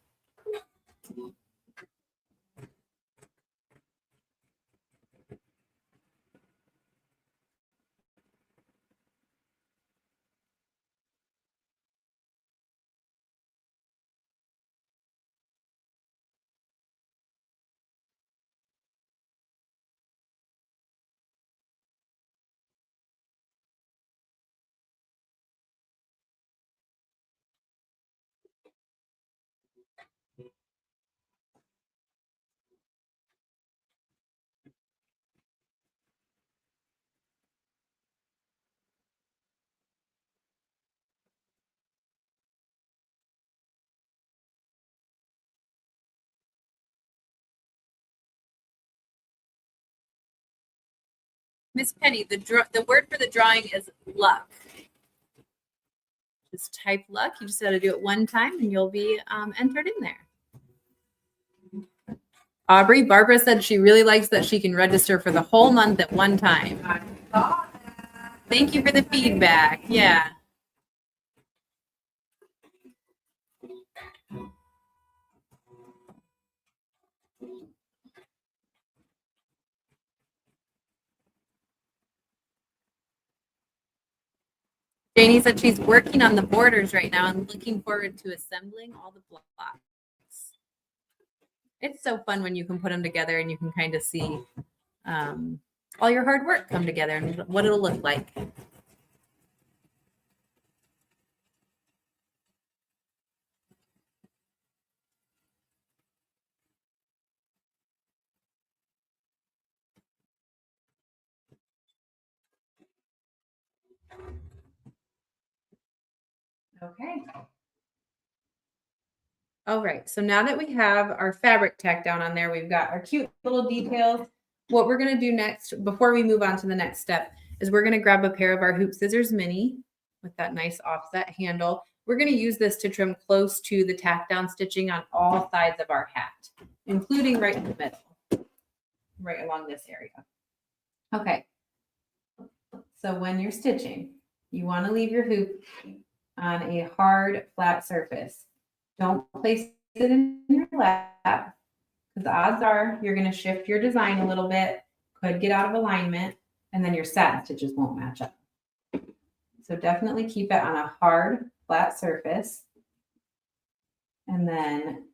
A: Miss Penny, the word for the drawing is luck. Just type luck. You just got to do it one time and you'll be entered in there. Aubrey, Barbara said she really likes that she can register for the whole month at one time. Thank you for the feedback. Yeah. Janie said she's working on the borders right now and looking forward to assembling all the blocks. It's so fun when you can put them together and you can kind of see all your hard work come together and what it'll look like. Okay. All right, so now that we have our fabric tacked down on there, we've got our cute little details. What we're gonna do next, before we move on to the next step, is we're gonna grab a pair of our Hoop Scissors Mini with that nice offset handle. We're gonna use this to trim close to the tack down stitching on all sides of our hat, including right in the middle, right along this area. Okay, so when you're stitching, you wanna leave your hoop on a hard, flat surface. Don't place it in your lap, because the odds are you're going to shift your design a little bit, could get out of alignment, and then your satin stitches won't match up. So definitely keep it on a hard, flat surface. And then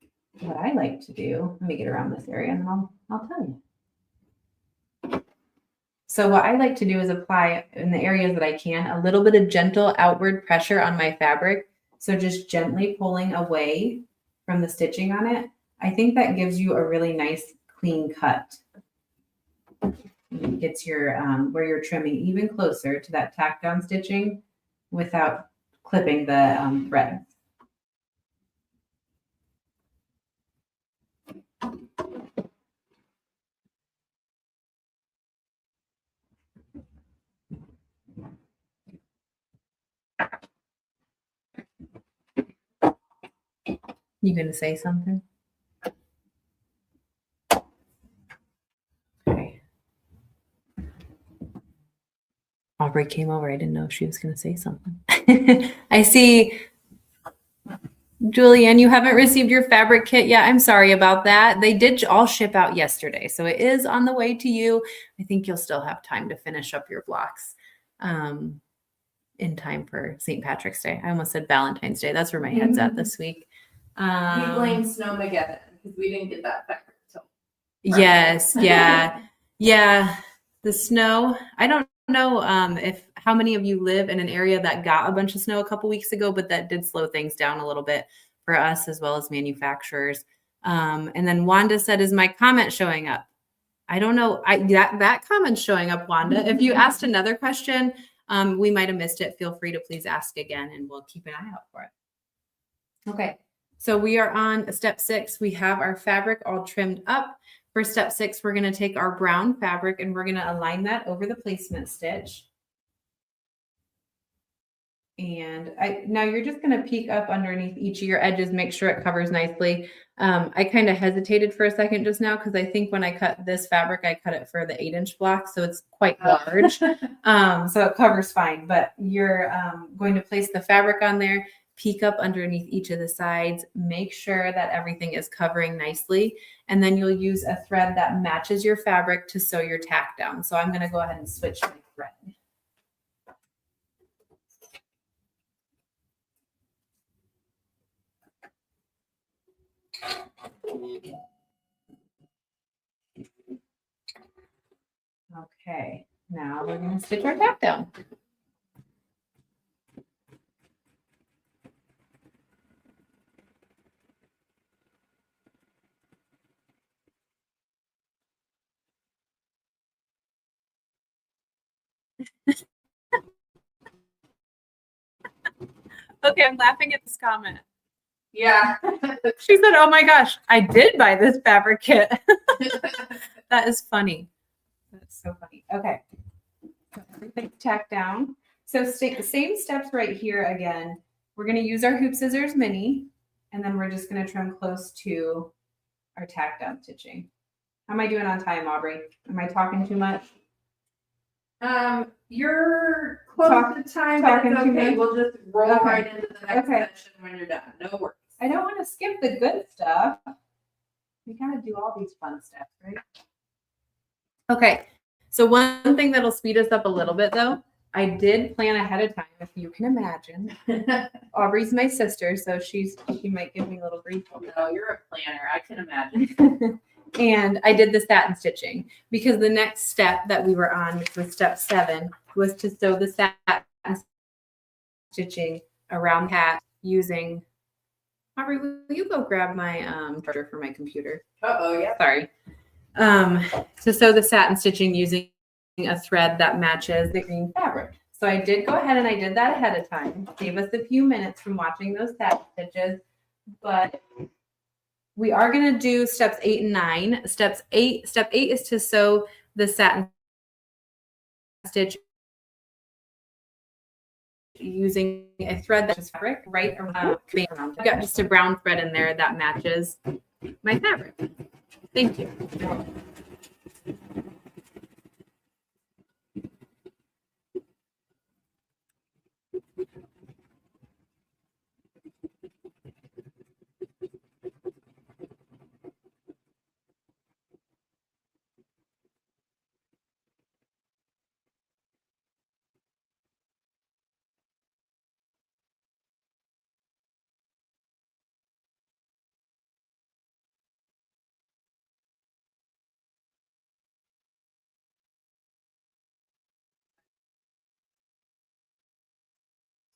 A: what I like to do, let me get around this area and then I'll tell you. So what I like to do is apply in the areas that I can a little bit of gentle outward pressure on my fabric. So just gently pulling away from the stitching on it. I think that gives you a really nice clean cut. It gets your where you're trimming even closer to that tack down stitching without clipping the thread. You gonna say something? Okay. Aubrey came over. I didn't know if she was gonna say something. I see, Julianne, you haven't received your fabric kit yet. I'm sorry about that. They did all ship out yesterday, so it is on the way to you. I think you'll still have time to finish up your blocks in time for St. Patrick's Day. I almost said Valentine's Day. That's where my head's at this week.
D: We blame Snowmageddon because we didn't get that fabric till.
A: Yes, yeah, yeah. The snow. I don't know if how many of you live in an area that got a bunch of snow a couple weeks ago, but that did slow things down a little bit for us as well as manufacturers. And then Wanda said, "Is my comment showing up?" I don't know. That comment's showing up, Wanda. If you asked another question, we might have missed it. Feel free to please ask again, and we'll keep an eye out for it. Okay. So we are on step 6. We have our fabric all trimmed up. For step 6, we're going to take our brown fabric and we're going to align that over the placement stitch. And now you're just going to peek up underneath each of your edges, make sure it covers nicely. I kind of hesitated for a second just now because I think when I cut this fabric, I cut it for the 8-inch block. So it's quite large. So it covers fine, but you're going to place the fabric on there. Peek up underneath each of the sides, make sure that everything is covering nicely, and then you'll use a thread that matches your fabric to sew your tack down. So I'm going to go ahead and switch my thread. Okay, now we're going to stitch our tack down. Okay, I'm laughing at this comment.
D: Yeah.
A: She said, "Oh my gosh, I did buy this fabric kit." That is funny. That's so funny. Okay.
B: Everything's tacked down. So take the same steps right here again. We're going to use our hoop scissors mini, and then we're just going to trim close to our tack down stitching. How am I doing on time, Aubrey? Am I talking too much?
D: You're close to time, but
B: talking
D: it's
B: too
D: okay.
B: much?
D: We'll just roll
B: Okay.
D: right into the next
B: Okay.
D: section when you're done. No worries.
B: I don't want to skip the good stuff. We gotta do all these fun steps, right? Okay. So one thing that'll speed us up a little bit though, I did plan ahead of time, if you can imagine. Aubrey's my sister, so she might give me a little grief.
D: No, you're a planner. I can imagine.
B: And I did the satin stitching because the next step that we were on, which was step 7, was to sew the satin stitching around the hat using. Aubrey, will you go grab my charger for my computer?
D: Uh-oh, yeah.
B: Sorry. To sew the satin stitching using a thread that matches the green fabric. So I did go ahead and I did that ahead of time. Save us a few minutes from watching those satin stitches, but we are going to do steps 8 and 9. Step 8 is to sew the satin stitch using a thread that's fabric right around. I've got just a brown thread in there that matches my fabric. Thank you.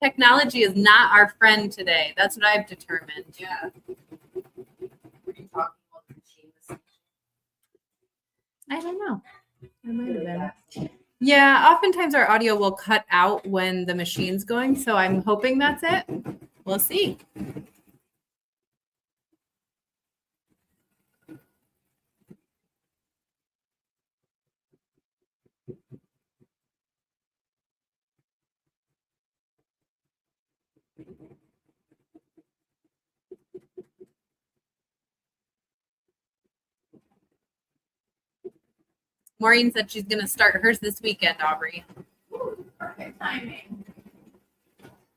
B: Technology is not our friend today. That's what I've determined.
D: Yeah. Were you talking about the machine?
B: I don't know. I might have been. Yeah, oftentimes our audio will cut out when the machine's going, so I'm hoping that's it. We'll see. Maureen said she's going to start hers this weekend, Aubrey.
D: Ooh, perfect timing.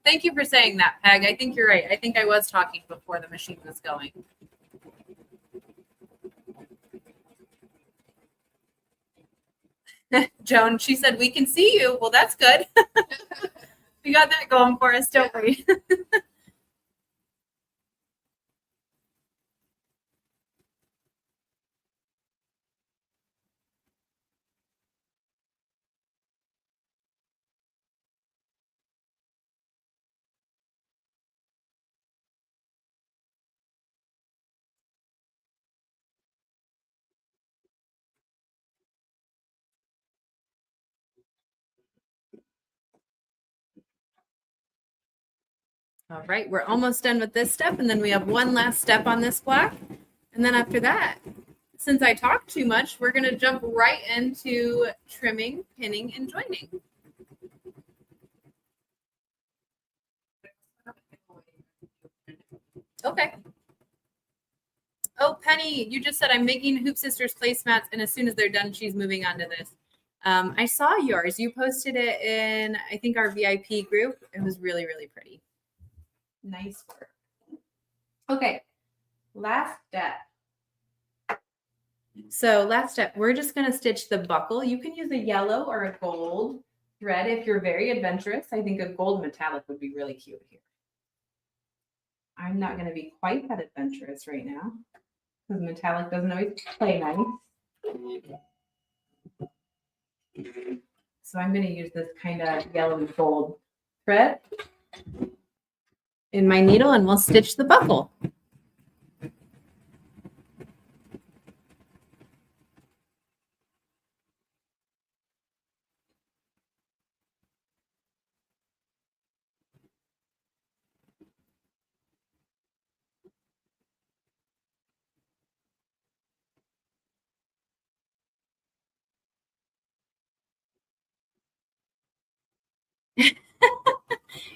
B: Thank you for saying that, Peg. I think you're right. I think I was talking before the machine was going. Joan, she said, we can see you. Well, that's good. We got that going for us, don't we? All right, we're almost done with this step, and then we have one last step on this block. And then after that, since I talked too much, we're going to jump right into trimming, pinning, and joining. Okay. Oh, Penny, you just said I'm making Hoop Sisters placemats, and as soon as they're done, she's moving on to this. I saw yours. You posted it in, I think, our VIP group. It was really, really pretty. Nice work. Okay, last step. So last step, we're just going to stitch the buckle. You can use a yellow or a gold thread if you're very adventurous. I think a gold metallic would be really cute here. I'm not going to be quite that adventurous right now because metallic doesn't always play nice. So I'm going to use this kind of yellowy gold thread in my needle, and we'll stitch the buckle.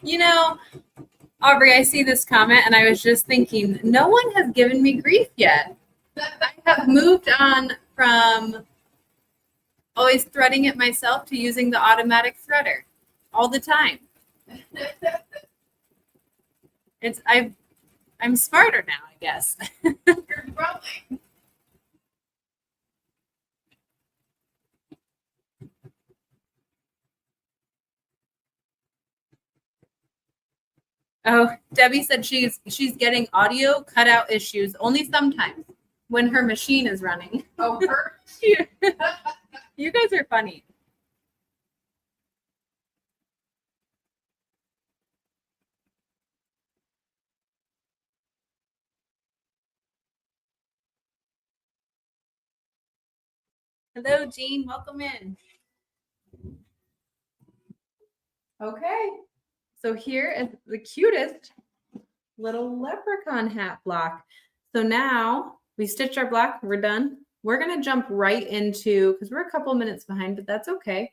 C: You know, Aubrey, I see this comment and I was just thinking, no one has given me grief yet. I have moved on from always threading it myself to using the automatic threader all the time. I'm smarter now, I guess. You're growing. Oh, Debbie said she's getting audio cutout issues only sometimes when her machine is running.
D: Oh, her?
C: You guys are funny. Hello, Jean. Welcome in. Okay. So here is the cutest little leprechaun hat block. So now we stitched our block. We're done. We're going to jump right into, because we're a couple minutes behind, but that's okay.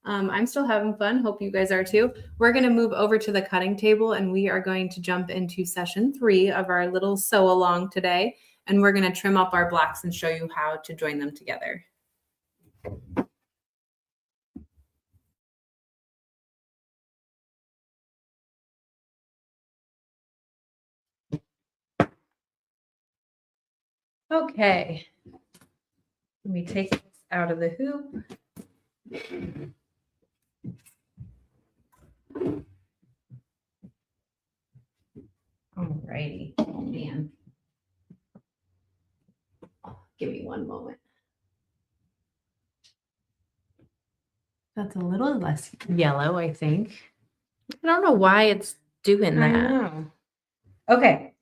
C: I'm still having fun. Hope you guys are too. We're going to move over to the cutting table and we are going to jump into session 3 of our little sew along today. And we're going to trim up our blocks and show you how to join them together. Okay. Let me take this out of the hoop. All righty. Oh, man. Give me one moment. That's a little less yellow, I think. I don't know why it's doing that. I know. Okay.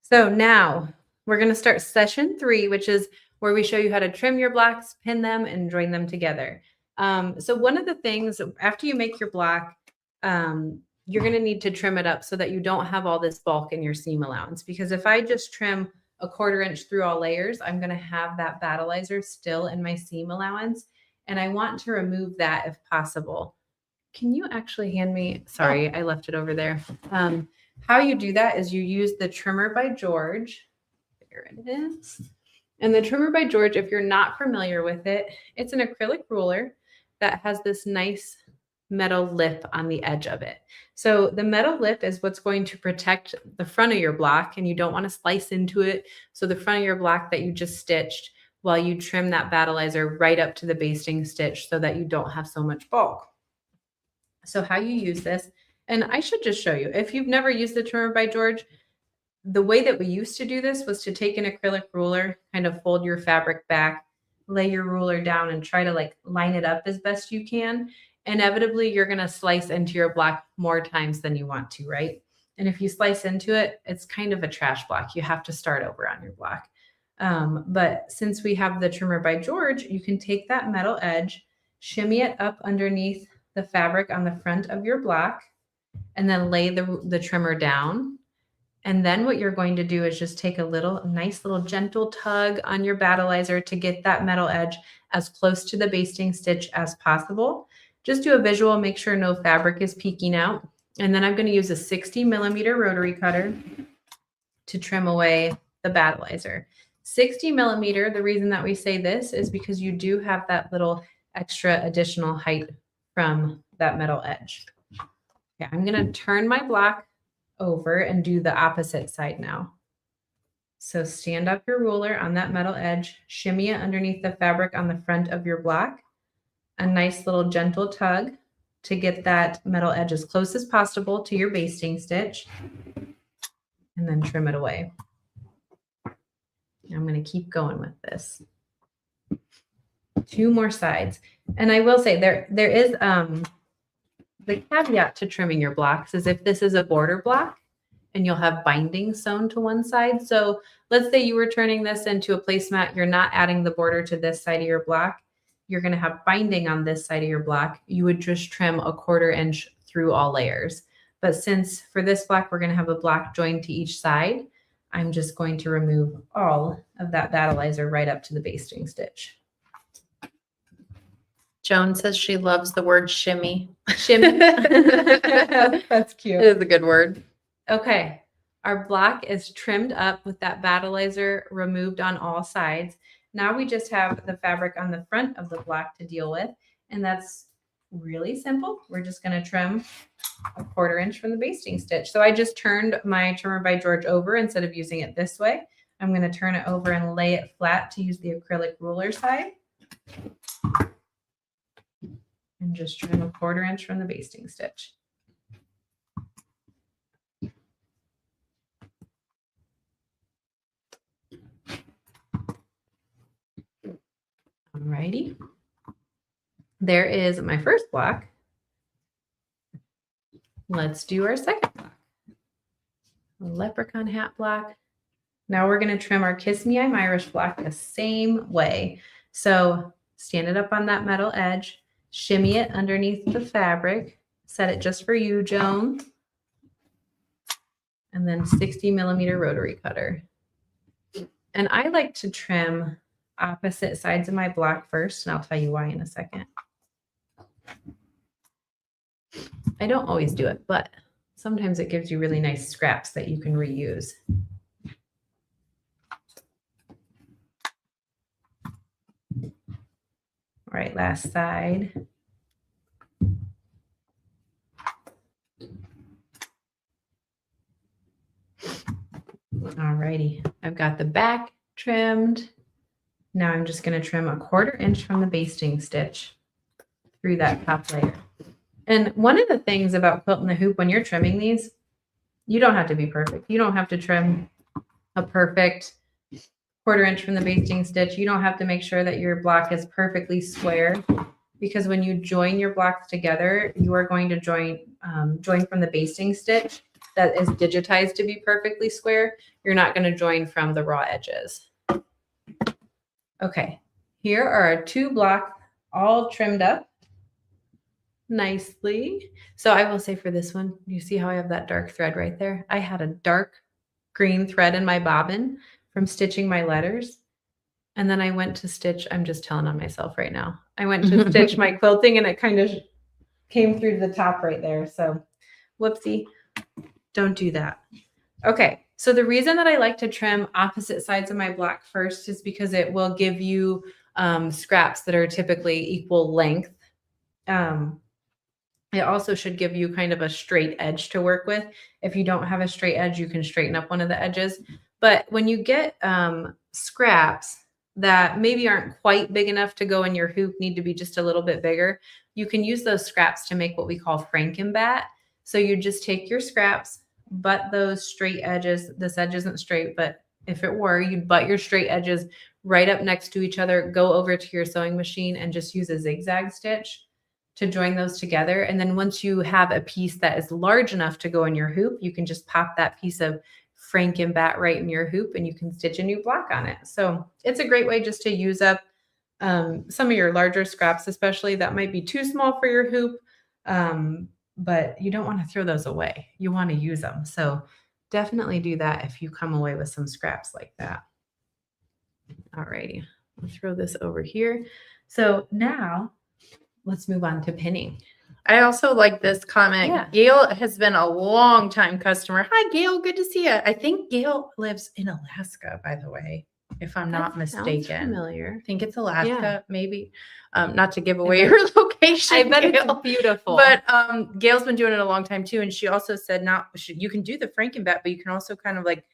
C: So now we're going to start session 3, which is where we show you how to trim your blocks, pin them, and join them together. So one of the things, after you make your block, you're going to need to trim it up so that you don't have all this bulk in your seam allowance. Because if I just trim a 1/4 inch through all layers, I'm going to have that battleizer still in my seam allowance. And I want to remove that if possible. Can you actually hand me, sorry, I left it over there. How you do that is you use the Trimmer by George. There it is. And the Trimmer by George, if you're not familiar with it, it's an acrylic ruler that has this nice metal lip on the edge of it. So the metal lip is what's going to protect the front of your block, and you don't want to slice into it. So the front of your block that you just stitched, while you trim that battleizer right up to the basting stitch so that you don't have so much bulk. So how you use this, and I should just show you, if you've never used the Trimmer by George, the way that we used to do this was to take an acrylic ruler, kind of fold your fabric back, lay your ruler down and try to like line it up as best you can. Inevitably, you're going to slice into your block more times than you want to, right? And if you slice into it, it's kind of a trash block. You have to start over on your block. But since we have the Trimmer by George, you can take that metal edge, shimmy it up underneath the fabric on the front of your block, and then lay the trimmer down. And then what you're going to do is just take a nice little gentle tug on your battleizer to get that metal edge as close to the basting stitch as possible. Just do a visual, make sure no fabric is peeking out. And then I'm going to use a 60mm rotary cutter to trim away the battleizer. 60mm, the reason that we say this is because you do have that little extra additional height from that metal edge. Okay, I'm going to turn my block over and do the opposite side now. So stand up your ruler on that metal edge, shimmy it underneath the fabric on the front of your block, a nice little gentle tug to get that metal edge as close as possible to your basting stitch, and then trim it away. I'm going to keep going with this. 2 more sides. And I will say there is the caveat to trimming your blocks is if this is a border block and you'll have binding sewn to one side. So let's say you were turning this into a placemat. You're not adding the border to this side of your block. You're going to have binding on this side of your block. You would just trim a 1/4 inch through all layers. But since for this block, we're going to have a block joined to each side, I'm just going to remove all of that battleizer right up to the basting stitch.
A: Joan says she loves the word shimmy.
B: Shimmy. That's
A: It
B: cute.
A: is a good word.
B: Okay. Our block is trimmed up with that battleizer removed on all sides. Now we just have the fabric on the front of the block to deal with. And that's really simple. We're just going to trim a 1/4 inch from the basting stitch. So I just turned my trimmer by George over instead of using it this way. I'm going to turn it over and lay it flat to use the acrylic ruler side. And just trim a 1/4 inch from the basting stitch. Alrighty. There is my first block. Let's do our second block. A leprechaun hat block. Now we're going to trim our Kiss Me I'm Irish block the same way. So stand it up on that metal edge, shimmy it underneath the fabric, set it just for you, Joan, and then 60mm rotary cutter. And I like to trim opposite sides of my block first, and I'll tell you why in a second. I don't always do it, but sometimes it gives you really nice scraps that you can reuse. All right, last side. All righty, I've got the back trimmed. Now I'm just going to trim a 1/4 inch from the basting stitch through that top layer. And one of the things about quilting the hoop when you're trimming these, you don't have to be perfect. You don't have to trim a perfect 1/4 inch from the basting stitch. You don't have to make sure that your block is perfectly square, because when you join your blocks together, you are going to join from the basting stitch that is digitized to be perfectly square. You're not going to join from the raw edges. Okay, here are our 2 blocks all trimmed up nicely. So I will say for this one, you see how I have that dark thread right there? I had a dark green thread in my bobbin from stitching my letters. And then I went to stitch, I'm just telling on myself right now. I went to stitch my quilting and it kind of came through the top right there. So whoopsie, don't do that. Okay, so the reason that I like to trim opposite sides of my block first is because it will give you scraps that are typically equal length. It also should give you kind of a straight edge to work with. If you don't have a straight edge, you can straighten up one of the edges. But when you get scraps that maybe aren't quite big enough to go in your hoop, need to be just a little bit bigger, you can use those scraps to make what we call frankenbat. So you just take your scraps, butt those straight edges. This edge isn't straight, but if it were, you'd butt your straight edges right up next to each other, go over to your sewing machine and just use a zigzag stitch to join those together. And then once you have a piece that is large enough to go in your hoop, you can just pop that piece of frankenbat right in your hoop and you can stitch a new block on it. So it's a great way just to use up some of your larger scraps, especially that might be too small for your hoop. But you don't want to throw those away. You want to use them. So definitely do that if you come away with some scraps like that. All righty, I'll throw this over here. So now let's move on to pinning.
A: I also like this comment.
B: Yeah.
A: Gail has been a long time customer. Hi, Gail. Good to see you. I think Gail lives in Alaska, by the way, if I'm not mistaken.
B: Sounds familiar.
A: I think it's Alaska,
B: Yeah.
A: maybe. Not to give away her location.
B: I bet
A: Gail.
B: it's beautiful.
A: But Gail's been doing it a long time too. And she also said you can do the frankenbat, but you can also kind of like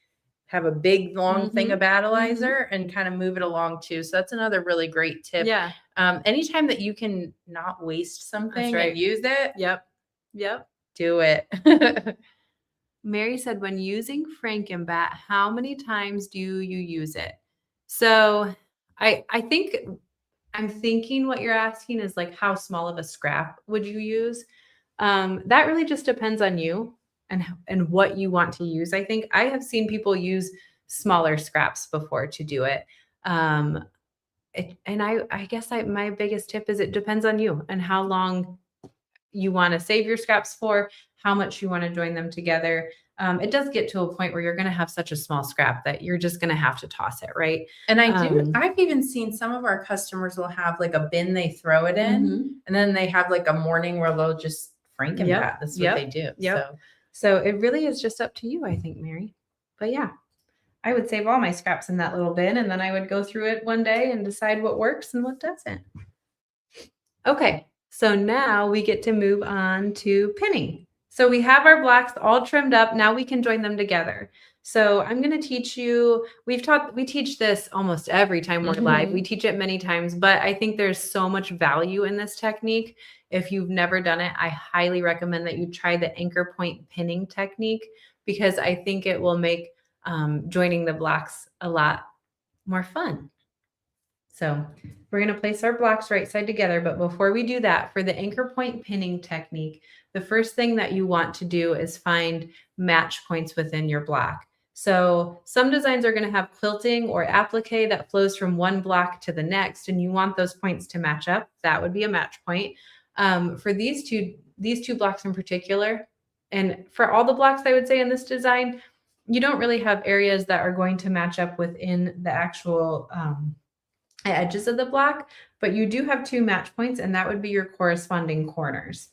A: have a big long thing of battleizer and kind of move it along too. So that's another really great tip.
B: Yeah.
A: Anytime that you can not waste something
B: right.
A: and use it,
B: Yep.
A: do it.
B: Mary said, when using frankenbat, how many times do you use it? So I think I'm thinking what you're asking is like, how small of a scrap would you use? That really just depends on you and what you want to use. I think I have seen people use smaller scraps before to do it. And I guess my biggest tip is it depends on you and how long you want to save your scraps for, how much you want to join them together. It does get to a point where you're going to have such a small scrap that you're just going to have to toss it, right?
A: And I've even seen some of our customers will have like a bin they throw it in, and then they have like a morning where they'll just Frankenbat. That's what they do.
B: So it really is just up to you, I think, Mary. But yeah, I would save all my scraps in that little bin, and then I would go through it one day and decide what works and what doesn't. Okay, so now we get to move on to pinning. So we have our blocks all trimmed up. Now we can join them together. So I'm going to teach you, we teach this almost every time we're live. We teach it many times, but I think there's so much value in this technique. If you've never done it, I highly recommend that you try the anchor point pinning technique, because I think it will make joining the blocks a lot more fun. So we're going to place our blocks right side together. But before we do that, for the anchor point pinning technique, the first thing that you want to do is find match points within your block. So some designs are going to have quilting or applique that flows from one block to the next, and you want those points to match up. That would be a match point. For these two blocks in particular, and for all the blocks I would say in this design, you don't really have areas that are going to match up within the actual edges of the block, but you do have two match points, and that would be your corresponding corners.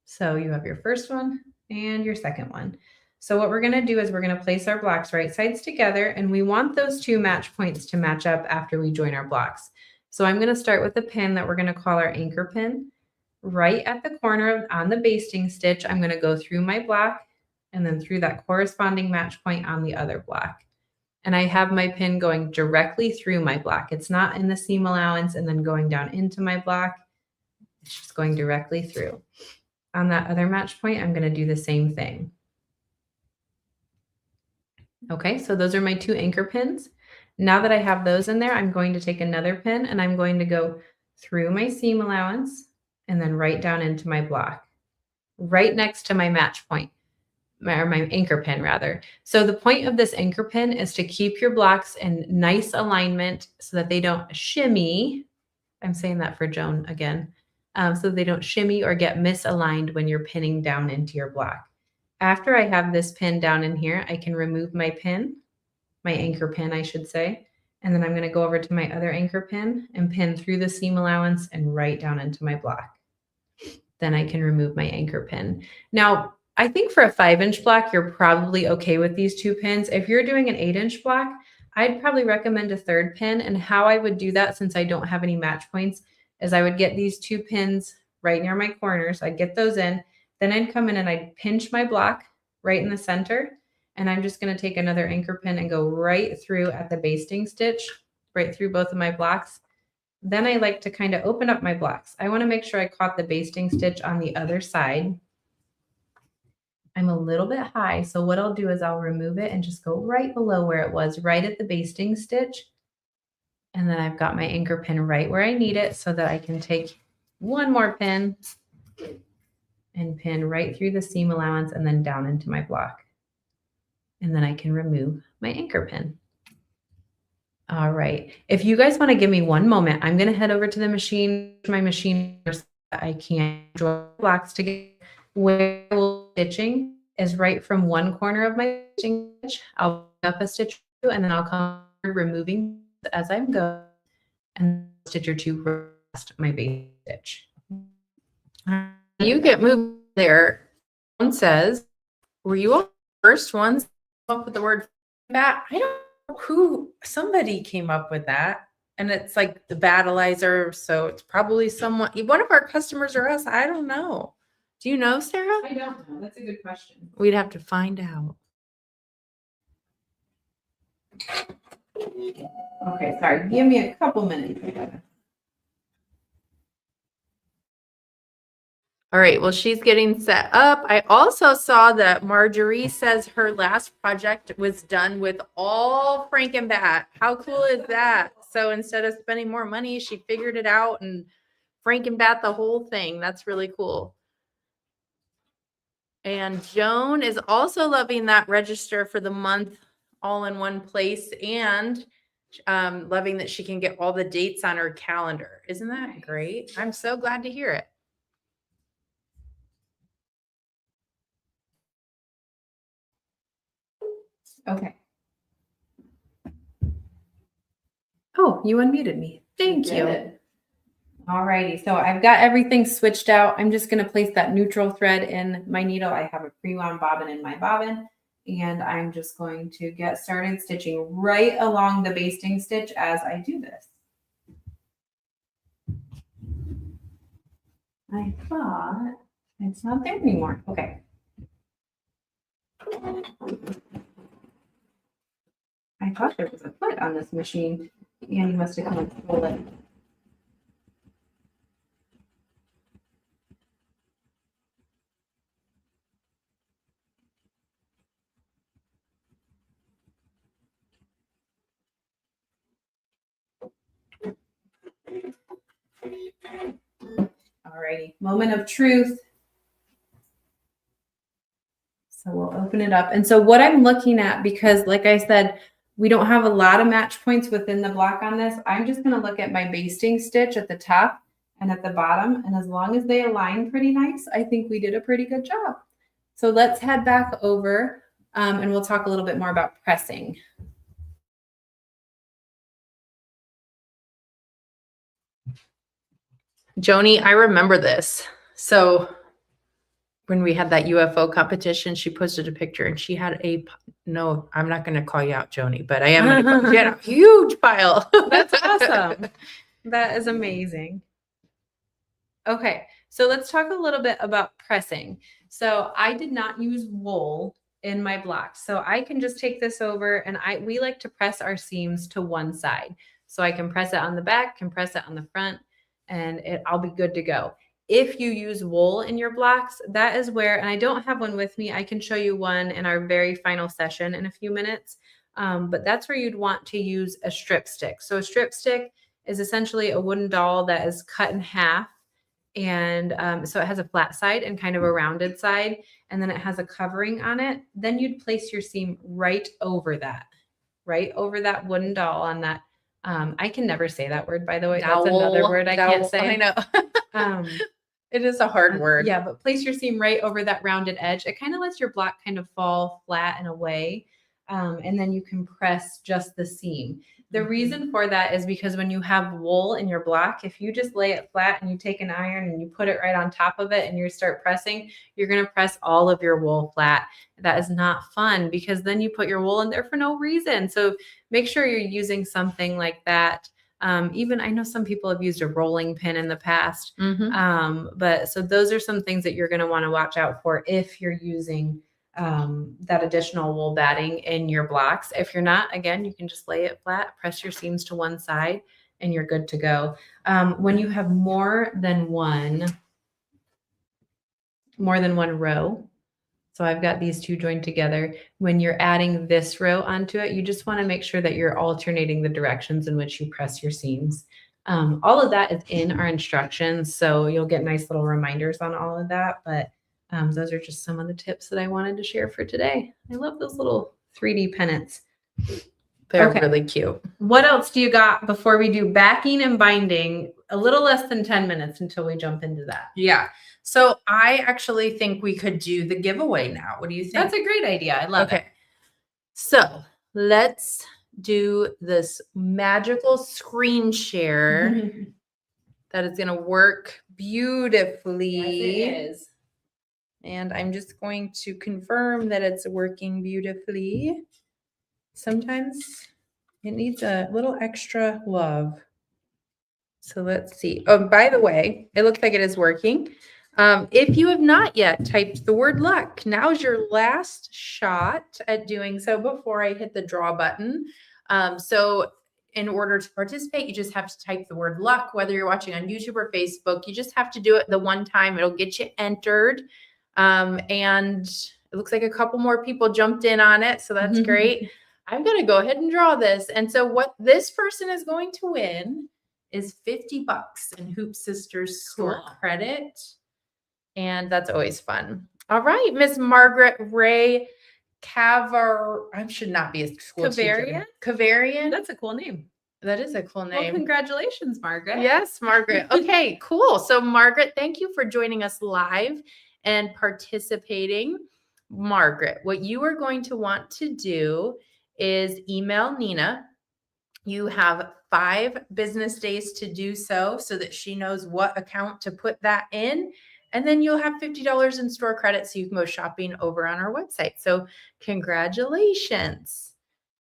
B: So you have your first one and your second one. So what we're going to do is we're going to place our blocks right sides together, and we want those two match points to match up after we join our blocks. So I'm going to start with a pin that we're going to call our anchor pin. Right at the corner on the basting stitch, I'm going to go through my block and then through that corresponding match point on the other block. And I have my pin going directly through my block. It's not in the seam allowance and then going down into my block. It's just going directly through. On that other match point, I'm going to do the same thing. Okay, so those are my two anchor pins. Now that I have those in there, I'm going to take another pin and I'm going to go through my seam allowance and then right down into my block, right next to my match point, or my anchor pin rather. So the point of this anchor pin is to keep your blocks in nice alignment so that they don't shimmy. I'm saying that for Joan again. So they don't shimmy or get misaligned when you're pinning down into your block. After I have this pin down in here, I can remove my pin, my anchor pin, I should say. And then I'm going to go over to my other anchor pin and pin through the seam allowance and right down into my block. Then I can remove my anchor pin. Now, I think for a 5-inch block, you're probably okay with these two pins. If you're doing an 8-inch block, I'd probably recommend a third pin. And how I would do that, since I don't have any match points, is I would get these two pins right near my corners. I'd get those in. Then I'd come in and I'd pinch my block right in the center. And I'm just going to take another anchor pin and go right through at the basting stitch, right through both of my blocks. Then I like to kind of open up my blocks. I want to make sure I caught the basting stitch on the other side. I'm a little bit high, so what I'll do is I'll remove it and just go right below where it was, right at the basting stitch. And then I've got my anchor pin right where I need it so that I can take one more pin and pin right through the seam allowance and then down into my block. And then I can remove my anchor pin. All right. If you guys want to give me one moment, I'm going to head over to the machine, my machine, so that I can draw blocks together. Where stitching is right from one corner of my stitch. I'll pick up a stitch and then I'll come removing as I'm going, and stitch or two rest my base stitch.
A: You get moved there. One says, were you all the first ones up with the word bat? I don't know who, somebody came up with that. And it's like the battleizer. So it's probably someone, one of our customers or us. I don't know. Do you know, Sarah?
B: I don't know. That's a good question.
A: We'd have to find out.
B: Okay, sorry. Give me a couple minutes.
A: All right. Well, she's getting set up. I also saw that Marjorie says her last project was done with all Frankenbat. How cool is that? So instead of spending more money, she figured it out and Frankenbat the whole thing. That's really cool. And Joan is also loving that register for the month all in one place, and loving that she can get all the dates on her calendar. Isn't that great? I'm so glad to hear it.
B: Okay. Oh, you unmuted me. Thank you.
D: Good.
B: Alrighty, so I've got everything switched out. I'm just going to place that neutral thread in my needle. I have a pre-wound bobbin in my bobbin, and I'm just going to get started stitching right along the basting stitch as I do this. I thought it's not there anymore. Okay. I thought there was a foot on this machine. Annie must have come and stole it. Alrighty, moment of truth. So we'll open it up. And so what I'm looking at, because like I said, we don't have a lot of match points within the block on this, I'm just going to look at my basting stitch at the top and at the bottom. And as long as they align pretty nice, I think we did a pretty good job. So let's head back over and we'll talk a little bit more about pressing.
A: Joni, I remember this. So when we had that UFO competition, she posted a picture and she had no, I'm not going to call you out, Joni, but I am going to call you out. A huge pile.
B: That's awesome. That is amazing. Okay, so let's talk a little bit about pressing. So I did not use wool in my blocks. So I can just take this over and we like to press our seams to one side. So I can press it on the back, can press it on the front, and I'll be good to go. If you use wool in your blocks, that is where, and I don't have one with me, I can show you one in our very final session in a few minutes, but that's where you'd want to use a strip stick. So a strip stick is essentially a wooden doll that is cut in half, and so it has a flat side and kind of a rounded side, and then it has a covering on it. Then you'd place your seam right over that wooden doll on that. I can never say that word, by the way. That's another word I can't say.
A: I know. It is a hard word.
B: Yeah, but place your seam right over that rounded edge. It kind of lets your block kind of fall flat and away. And then you can press just the seam. The reason for that is because when you have wool in your block, if you just lay it flat and you take an iron and you put it right on top of it and you start pressing, you're going to press all of your wool flat. That is not fun because then you put your wool in there for no reason. So make sure you're using something like that. Even I know some people have used a rolling pin in the past. But so those are some things that you're going to want to watch out for if you're using that additional wool batting in your blocks. If you're not, again, you can just lay it flat, press your seams to one side, and you're good to go. When you have more than one row, so I've got these two joined together. When you're adding this row onto it, you just want to make sure that you're alternating the directions in which you press your seams. All of that is in our instructions, so you'll get nice little reminders on all of that, but those are just some of the tips that I wanted to share for today. I love those little 3D pennants.
A: They're really cute.
B: What else do you got before we do backing and binding? A little less than 10 minutes until we jump into that.
A: Yeah. So I actually think we could do the giveaway now. What do you think?
B: That's a great idea. I love it.
A: So let's do this magical screen share that is going to work beautifully.
B: Yes, it is.
A: And I'm just going to confirm that it's working beautifully. Sometimes it needs a little extra love. So let's see. Oh, by the way, it looks like it is working. If you have not yet typed the word luck, now's your last shot at doing so before I hit the draw button. So in order to participate, you just have to type the word luck, whether you're watching on YouTube or Facebook. You just have to do it the one time. It'll get you entered. And it looks like a couple more people jumped in on it. So that's great. I'm going to go ahead and draw this. And so what this person is going to win is $50 in Hoop Sisters store credit. And that's always fun. All right, Miss Margaret Ray I should not be a school teacher. Kavarian.
B: That's a cool name.
A: That is a cool name.
B: Well, congratulations, Margaret.
A: Yes, Margaret. Okay, cool. So Margaret, thank you for joining us live and participating. Margaret, what you are going to want to do is email Nina. You have 5 business days to do so that she knows what account to put that in. And then you'll have $50 in store credit so you can go shopping over on our website. So congratulations.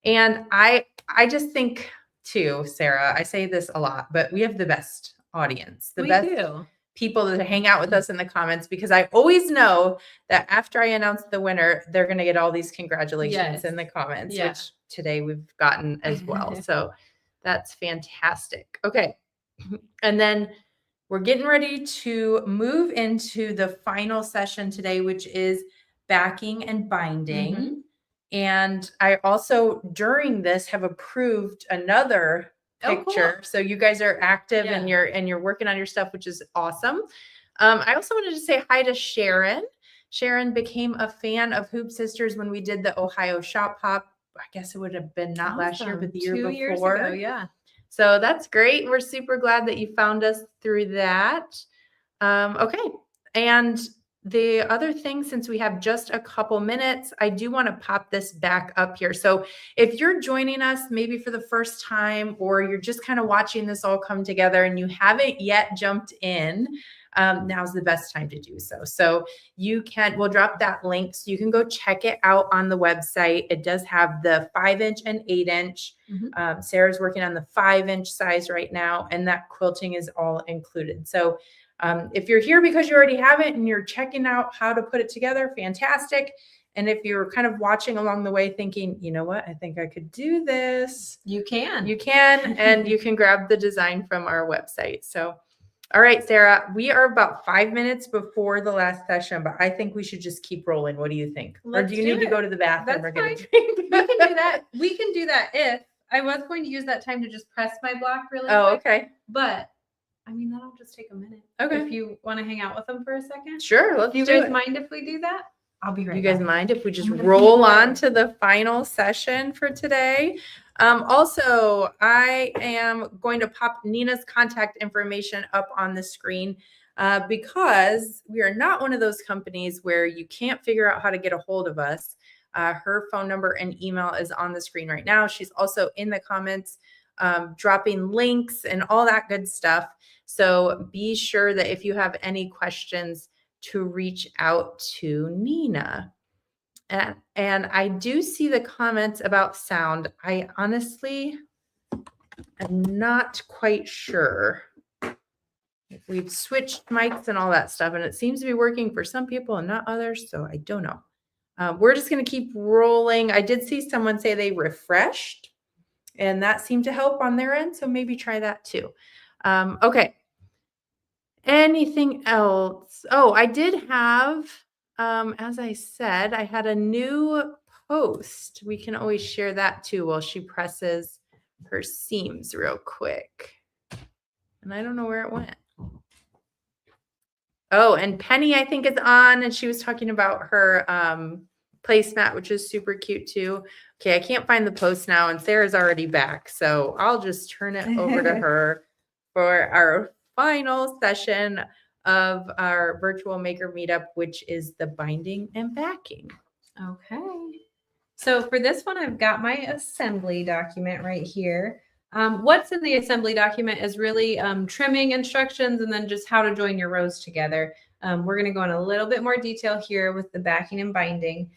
A: And I just think too, Sarah, I say this a lot, but we have the best audience, the best people that hang out with us in the comments, because I always know that after I announce the winner, they're going to get all these congratulations in the comments, which today we've gotten as well. So that's fantastic. Okay. And then we're getting ready to move into the final session today, which is backing and binding. And I also, during this, have approved another picture. Cool. So you guys are active and you're working on your stuff, which is awesome. I also wanted to say hi to Sharon. Sharon became a fan of Hoop Sisters when we did the Ohio Shop Hop. I guess it would have been not last year, but the year before. 2 years ago, yeah. So that's great. We're super glad that you found us through that. Okay. And the other thing, since we have just a couple minutes, I do want to pop this back up here. So if you're joining us maybe for the first time, or you're just kind of watching this all come together and you haven't yet jumped in, now's the best time to do so. So we'll drop that link so you can go check it out on the website. It does have the 5-inch and 8-inch. Sarah's working on the 5-inch size right now, and that quilting is all included. So if you're here because you already have it and you're checking out how to put it together, fantastic. And if you're kind of watching along the way thinking, you know what, I think I could do this. You can, and you can grab the design from our website. So, all right, Sarah, we are about 5 minutes before the last session, but I think we should just keep rolling. What do you think? Or do you need to go to the bathroom or get a drink?
B: We can do that. We can do that if I was going to use that time to just press my block really quick.
A: Okay.
B: But I mean, that'll just take a minute. Okay. If you want to hang out with them for a second.
A: Sure. Let's do it.
B: Do you guys mind if we do that? I'll be right back.
A: You guys mind if we just roll on to the final session for today? Also, I am going to pop Nina's contact information up on the screen because we are not one of those companies where you can't figure out how to get a hold of us. Her phone number and email is on the screen right now. She's also in the comments dropping links and all that good stuff. So be sure that if you have any questions to reach out to Nina. And I do see the comments about sound. I honestly am not quite sure. We've switched mics and all that stuff, and it seems to be working for some people and not others, so I don't know. We're just going to keep rolling. I did see someone say they refreshed, and that seemed to help on their end, so maybe try that too. Okay. Anything else? Oh, I did have, as I said, I had a new post. We can always share that too while she presses her seams real quick. And I don't know where it went. Oh, and Penny, I think, is on, and she was talking about her placemat, which is super cute too. Okay, I can't find the post now, and Sarah's already back, so I'll just turn it over to her for our final session of our virtual maker meetup, which is the binding and backing.
B: Okay. So for this one, I've got my assembly document right here. What's in the assembly document is really trimming instructions and then just how to join your rows together. We're going to go in a little bit more detail here with the backing and binding.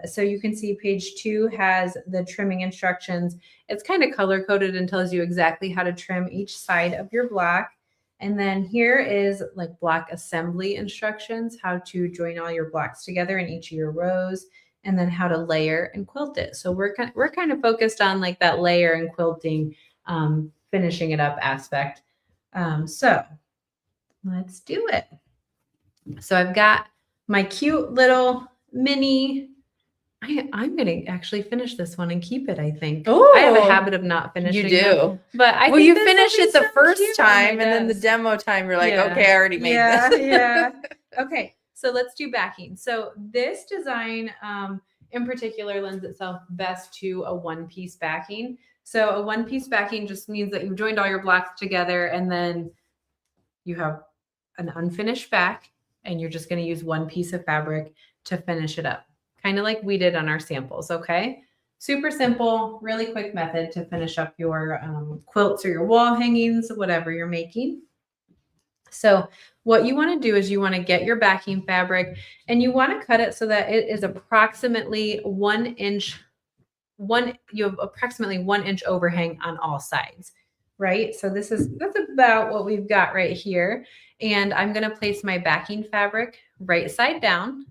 B: So you can see page 2 has the trimming instructions. It's kind of color coded and tells you exactly how to trim each side of your block. And then here is like block assembly instructions, how to join all your blocks together in each of your rows, and then how to layer and quilt it. So we're kind of focused on like that layer and quilting, finishing it up aspect. So let's do it. So I've got my cute little mini. I'm going to actually finish this one and keep it, I think.
A: Oh,
B: I have a habit of not finishing.
A: You do.
B: Them, but I
A: well,
B: think
A: you finish it the first time, and then the demo time, you're like, okay, I already made this.
B: Yeah. Okay. So let's do backing. So this design in particular lends itself best to a one-piece backing. So a one-piece backing just means that you've joined all your blocks together and then you have an unfinished back and you're just going to use one piece of fabric to finish it up, kind of like we did on our samples, okay? Super simple, really quick method to finish up your quilts or your wall hangings, whatever you're making. So what you want to do is you want to get your backing fabric and you want to cut it so that it is approximately 1 inch, you have approximately 1 inch overhang on all sides, right? So that's about what we've got right here. And I'm going to place my backing fabric right side down.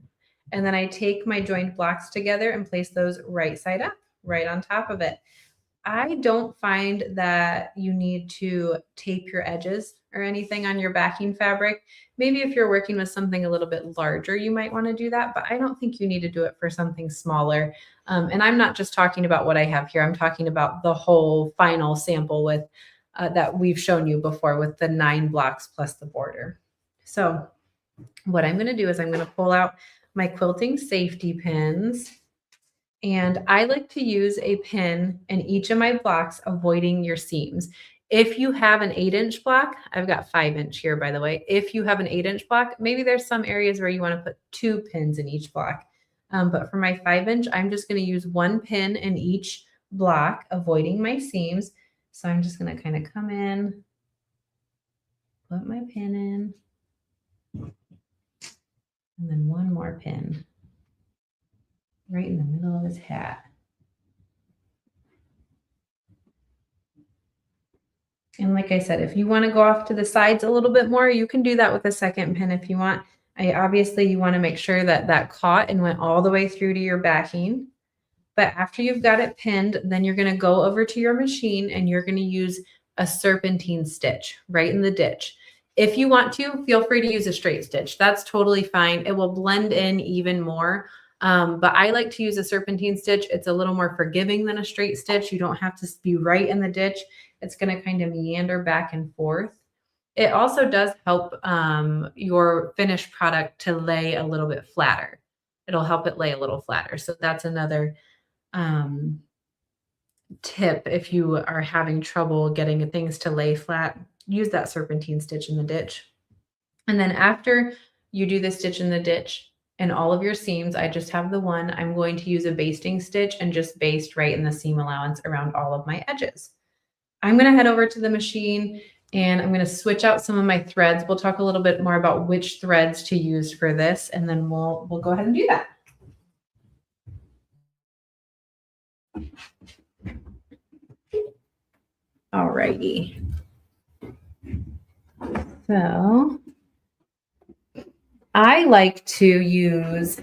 B: And then I take my joined blocks together and place those right side up, right on top of it. I don't find that you need to tape your edges or anything on your backing fabric. Maybe if you're working with something a little bit larger, you might want to do that, but I don't think you need to do it for something smaller. And I'm not just talking about what I have here. I'm talking about the whole final sample with that we've shown you before with the 9 blocks plus the border. So what I'm going to do is I'm going to pull out my quilting safety pins. And I like to use a pin in each of my blocks, avoiding your seams. If you have an 8-inch block, I've got 5-inch here, by the way. If you have an 8-inch block, maybe there's some areas where you want to put 2 pins in each block. But for my 5-inch, I'm just going to use 1 pin in each block, avoiding my seams. So I'm just going to kind of come in, put my pin in, and then 1 more pin right in the middle of his hat. And like I said, if you want to go off to the sides a little bit more, you can do that with a 2nd pin if you want. Obviously, you want to make sure that that caught and went all the way through to your backing. But after you've got it pinned, then you're going to go over to your machine and you're going to use a serpentine stitch right in the ditch. If you want to, feel free to use a straight stitch. That's totally fine. It will blend in even more. But I like to use a serpentine stitch. It's a little more forgiving than a straight stitch. You don't have to be right in the ditch. It's going to kind of meander back and forth. It also does help your finished product to lay a little bit flatter. It'll help it lay a little flatter. So that's another tip. If you are having trouble getting things to lay flat, use that serpentine stitch in the ditch. And then after you do the stitch in the ditch, and all of your seams, I just have the one. I'm going to use a basting stitch and just baste right in the seam allowance around all of my edges. I'm going to head over to the machine and I'm going to switch out some of my threads. We'll talk a little bit more about which threads to use for this, and then we'll go ahead and do that. Alrighty. So I like to use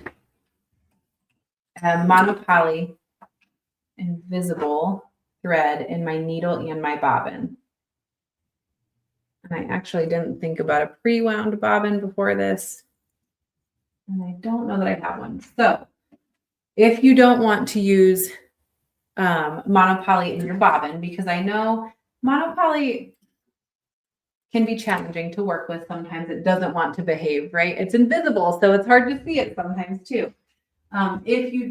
B: a monopoly invisible thread in my needle and my bobbin. And I actually didn't think about a pre-wound bobbin before this. And I don't know that I have one. So if you don't want to use monopoly in your bobbin, because I know monopoly can be challenging to work with. Sometimes it doesn't want to behave, right? It's invisible, so it's hard to see it sometimes too. If you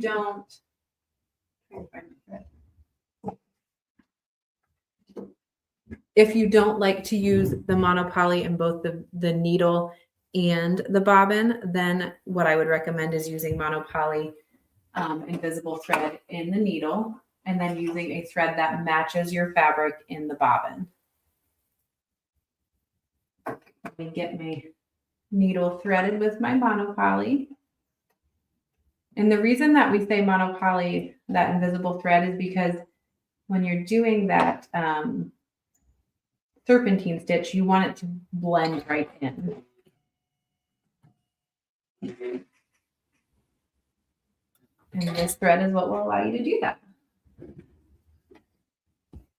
B: don't, like to use the monopoly in both the needle and the bobbin, then what I would recommend is using monopoly invisible thread in the needle, and then using a thread that matches your fabric in the bobbin. Let me get my needle threaded with my monopoly. And the reason that we say monopoly, that invisible thread, is because when you're doing that serpentine stitch, you want it to blend right in. And this thread is what will allow you to do that.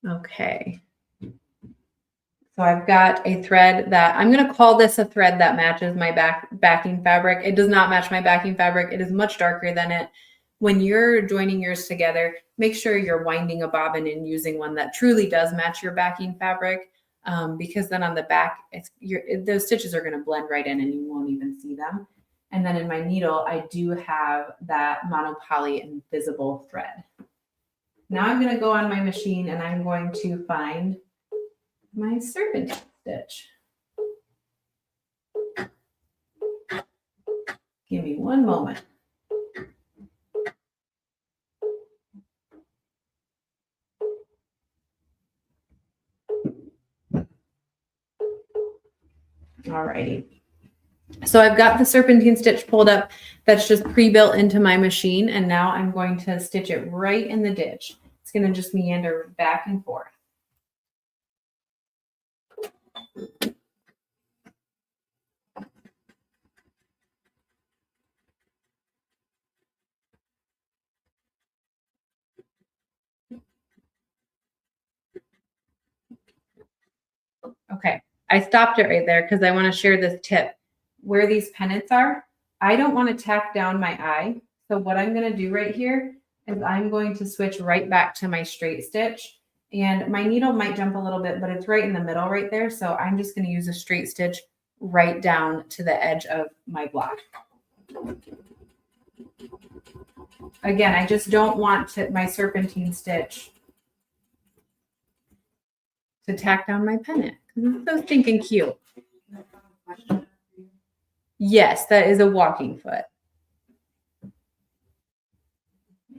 B: Okay. So I've got a thread that I'm going to call this a thread that matches my backing fabric. It does not match my backing fabric. It is much darker than it. When you're joining yours together, make sure you're winding a bobbin and using one that truly does match your backing fabric, because then on the back, those stitches are going to blend right in and you won't even see them. And then in my needle, I do have that monopoly invisible thread. Now I'm going to go on my machine and I'm going to find my serpentine stitch. Give me one moment. All righty. So I've got the serpentine stitch pulled up that's just pre-built into my machine. And now I'm going to stitch it right in the ditch. It's going to just meander back and forth. Okay, I stopped it right there because I want to share this tip. Where these pennants are, I don't want to tack down my eye. So what I'm going to do right here is I'm going to switch right back to my straight stitch. And my needle might jump a little bit, but it's right in the middle right there. So I'm just going to use a straight stitch right down to the edge of my block. Again, I just don't want my serpentine stitch to tack down my pennant because it's so stinking cute. Yes, that is a walking foot.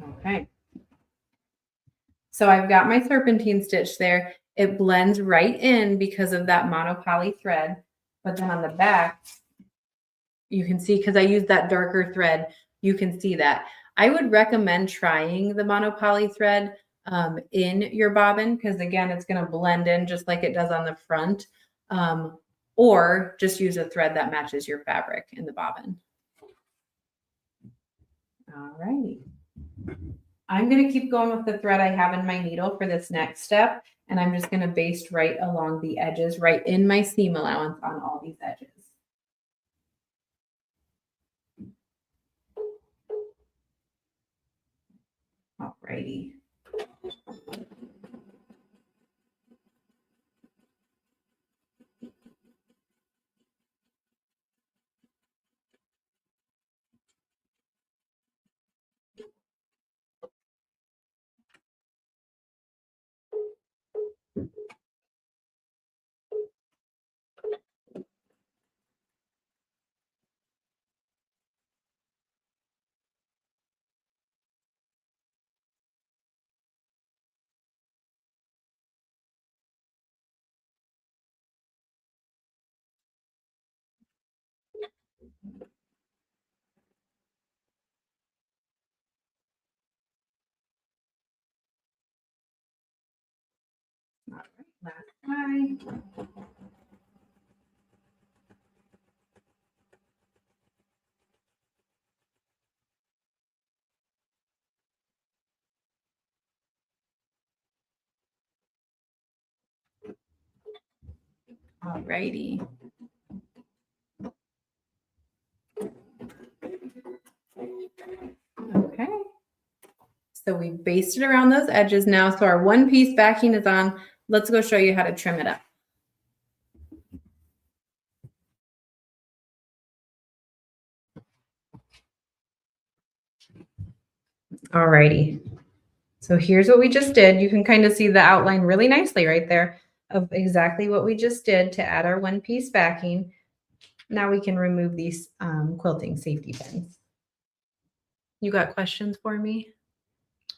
B: Okay. So I've got my serpentine stitch there. It blends right in because of that monopoly thread. But then on the back, you can see, because I used that darker thread, you can see that. I would recommend trying the monopoly thread in your bobbin because, again, it's going to blend in just like it does on the front. Or just use a thread that matches your fabric in the bobbin. All right. I'm going to keep going with the thread I have in my needle for this next step. And I'm just going to baste right along the edges, right in my seam allowance on all these edges. All righty. All right, last try. All righty. Okay. So we basted around those edges now. So our one piece backing is on. Let's go show you how to trim it up. All righty. So here's what we just did. You can kind of see the outline really nicely right there of exactly what we just did to add our one piece backing. Now we can remove these quilting safety pins. You got questions for me?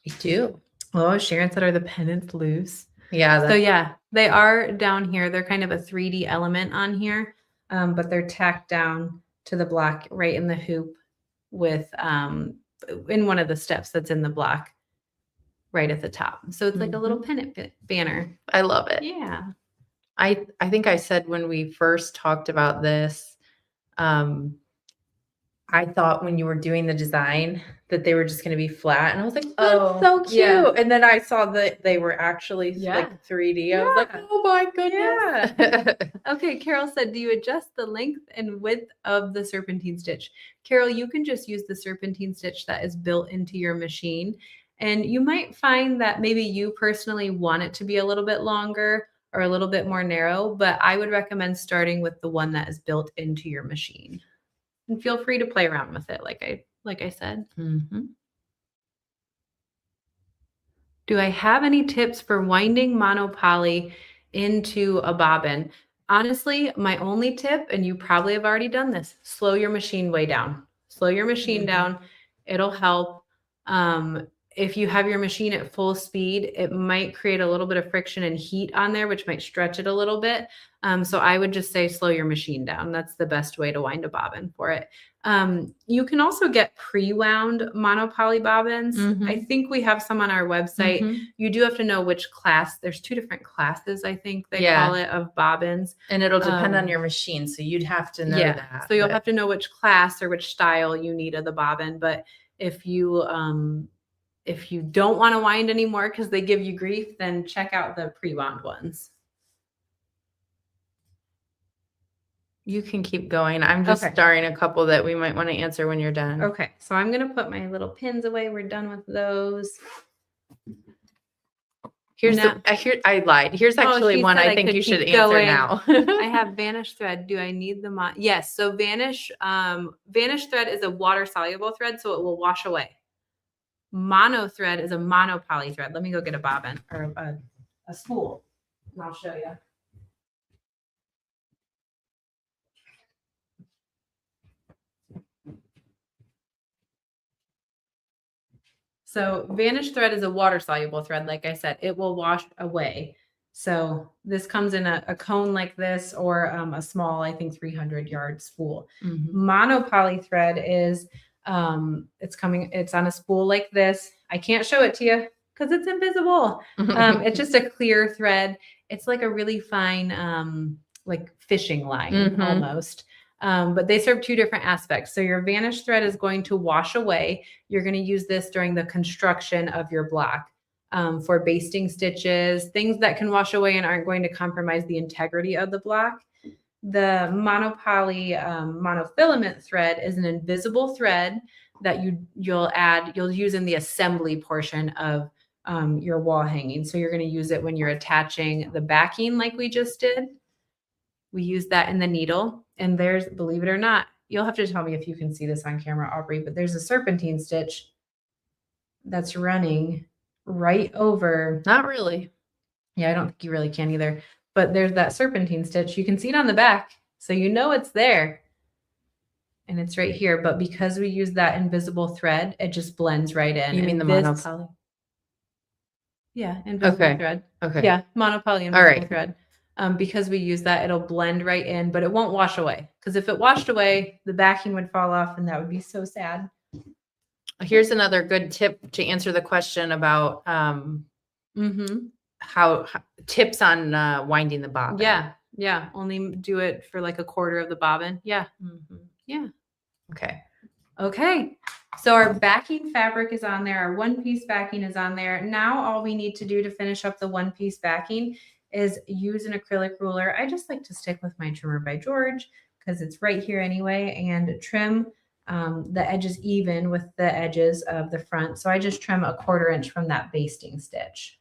A: I do.
B: Oh, Sharon said, are the pennants loose?
A: Yeah.
B: So yeah, they are down here. They're kind of a 3D element on here, but they're tacked down to the block right in the hoop with in one of the steps that's in the block right at the top. So it's like a little pennant banner.
A: I love it.
B: Yeah.
A: I think I said when we first talked about this, I thought when you were doing the design that they were just going to be flat. And I was like, that's so cute.
B: Yeah.
A: And then I saw that they were actually like 3D. I was like, oh my goodness.
B: Yeah. Okay. Carol said, do you adjust the length and width of the serpentine stitch? Carol, you can just use the serpentine stitch that is built into your machine. And you might find that maybe you personally want it to be a little bit longer or a little bit more narrow, but I would recommend starting with the one that is built into your machine. And feel free to play around with it, like I said.
A: Mm-hmm.
B: Do I have any tips for winding monopoly into a bobbin? Honestly, my only tip, and you probably have already done this, slow your machine way down. Slow your machine down. It'll help. if you have your machine at full speed, it might create a little bit of friction and heat on there, which might stretch it a little bit. So I would just say slow your machine down. That's the best way to wind a bobbin for it. You can also get pre-wound monopoly bobbins. I think we have some on our website. You do have to know which class. There's 2 different classes, I think they call it, of bobbins.
A: And it'll depend on your machine. So you'd have to know that.
B: So you'll have to know which class or which style you need of the bobbin. But if you don't want to wind anymore because they give you grief, then check out the pre-wound ones.
A: You can keep going. I'm just starring a couple that we might want to answer when you're done.
B: Okay. So I'm going to put my little pins away. We're done with those.
A: Here's I lied. Here's actually one I think you should answer now.
B: I have Vanish thread. Do I need them on? Yes. So Vanish thread is a water soluble thread, so it will wash away. Mono thread is a monopoly thread. Let me go get a bobbin or a spool, and I'll show you. So Vanish thread is a water soluble thread. Like I said, it will wash away. So this comes in a cone like this, or a small, I think 300-yard spool. Monopoly thread is, it's on a spool like this. I can't show it to you because it's invisible. It's just a clear thread. It's like a really fine, like fishing line almost. But they serve 2 different aspects. So your Vanish thread is going to wash away. You're going to use this during the construction of your block for basting stitches, things that can wash away and aren't going to compromise the integrity of the block. The monopoly monofilament thread is an invisible thread that you'll use in the assembly portion of your wall hanging. So you're going to use it when you're attaching the backing like we just did. We use that in the needle. And there's, believe it or not, you'll have to tell me if you can see this on camera, Aubrey, but there's a serpentine stitch that's running right over.
A: Not really.
B: Yeah, I don't think you really can either. But there's that serpentine stitch. You can see it on the back, so you know it's there. And it's right here. But because we use that invisible thread, it just blends right in.
A: You mean the monopoly?
B: Yeah, invisible thread.
A: Okay.
B: Yeah, monopoly invisible thread. Because we use that, it'll blend right in, but it won't wash away. Because if it washed away, the backing would fall off, and that would be so sad.
A: Here's another good tip to answer the question about how tips on winding the bobbin.
B: Yeah. Only do it for like a quarter of the bobbin. Yeah. Yeah. Okay. So our backing fabric is on there. Our 1-piece backing is on there. Now all we need to do to finish up the 1-piece backing is use an acrylic ruler. I just like to stick with my trimmer by George because it's right here anyway, and trim the edges even with the edges of the front. So I just trim a 1/4 inch from that basting stitch.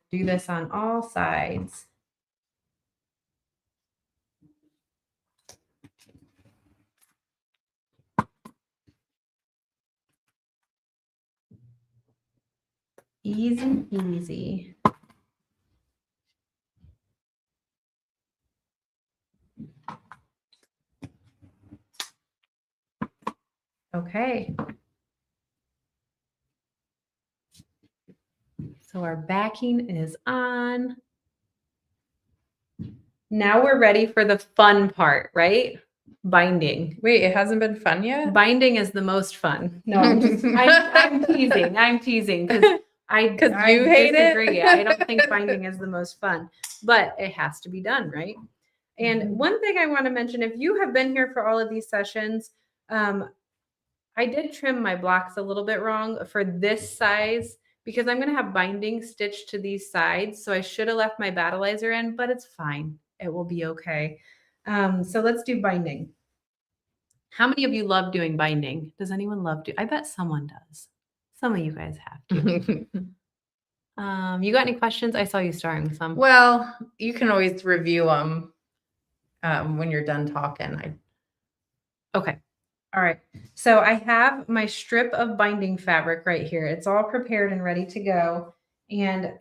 B: Do this on all sides. Easy peasy. Okay. So our backing is on. Now we're ready for the fun part, right? Binding.
A: Wait, it hasn't been fun yet?
B: Binding is the most fun. No, I'm teasing. I'm teasing because you hate it. I don't think binding is the most fun, but it has to be done, right? And one thing I want to mention, if you have been here for all of these sessions, I did trim my blocks a little bit wrong for this size because I'm going to have binding stitched to these sides. So I should have left my battleizer in, but it's fine. It will be okay. So let's do binding. How many of you love doing binding? Does anyone love I bet someone does. Some of you guys have to. You got any questions? I saw you starring some.
A: Well, you can always review them when you're done talking.
B: Okay. All right. So I have my strip of binding fabric right here. It's all prepared and ready to go. And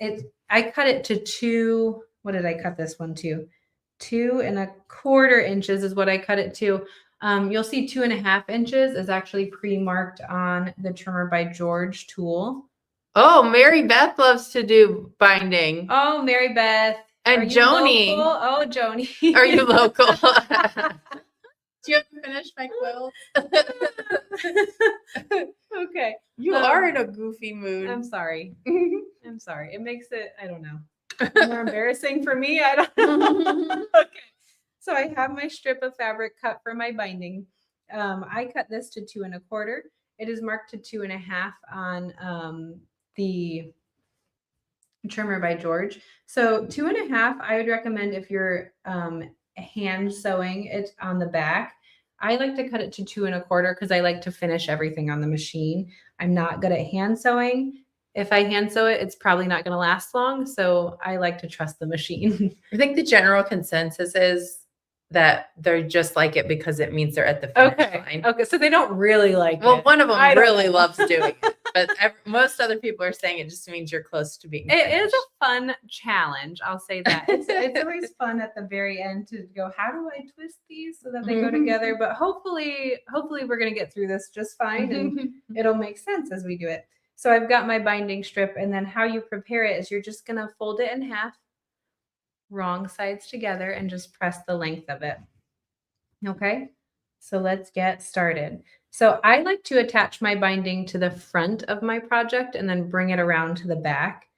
B: I cut it to 2. What did I cut this one to? 2 1/4 inches is what I cut it to. You'll see 2.5 inches is actually pre-marked on the Trimmer by George tool.
A: Oh, Mary Beth loves to do binding.
B: Oh, Mary Beth.
A: And Joni.
B: Local? Oh, Joni.
A: Are you local? Do you have to finish my quilt?
B: Okay.
A: You are in a goofy mood.
B: I'm sorry. I'm sorry. It makes it, I don't know, more embarrassing for me. I don't know. Okay. So I have my strip of fabric cut for my binding. I cut this to 2 1/4. It is marked to 2.5 on the Trimmer by George. So 2.5, I would recommend if you're hand sewing it on the back. I like to cut it to 2 1/4 because I like to finish everything on the machine. I'm not good at hand sewing. If I hand sew it, it's probably not going to last long. So I like to trust the machine.
A: I think the general consensus is that they're just like it because it means they're at the finish line.
B: Okay. So they don't really like
A: Well,
B: it.
A: one of them
B: I don't
A: really
B: know.
A: loves doing it, but most other people are saying it just means you're close to being
B: It is
A: finished.
B: a fun challenge. I'll say that. It's always fun at the very end to go, how do I twist these so that they go together? But hopefully we're going to get through this just fine and it'll make sense as we do it. So I've got my binding strip, and then how you prepare it is you're just going to fold it in half, wrong sides together, and just press the length of it. Okay, so let's get started. So I like to attach my binding to the front of my project and then bring it around to the back.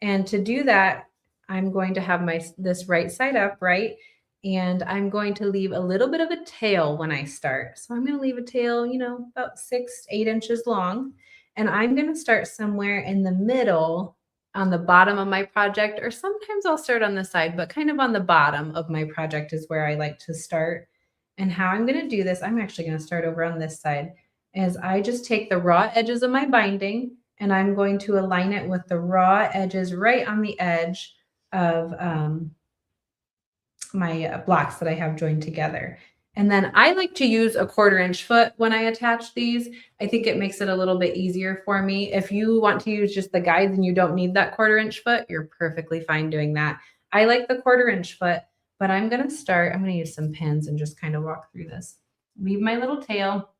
B: And to do that, I'm going to have this right side up, right? And I'm going to leave a little bit of a tail when I start. So I'm going to leave a tail, about 6 to 8 inches long. And I'm going to start somewhere in the middle on the bottom of my project, or sometimes I'll start on the side, but kind of on the bottom of my project is where I like to start. And how I'm going to do this, I'm actually going to start over on this side, is I just take the raw edges of my binding and I'm going to align it with the raw edges right on the edge of my blocks that I have joined together. And then I like to use a 1/4 inch foot when I attach these. I think it makes it a little bit easier for me. If you want to use just the guides and you don't need that 1/4 inch foot, you're perfectly fine doing that. I like the 1/4 inch foot, but I'm going to use some pins and just kind of walk through this. Leave my little tail,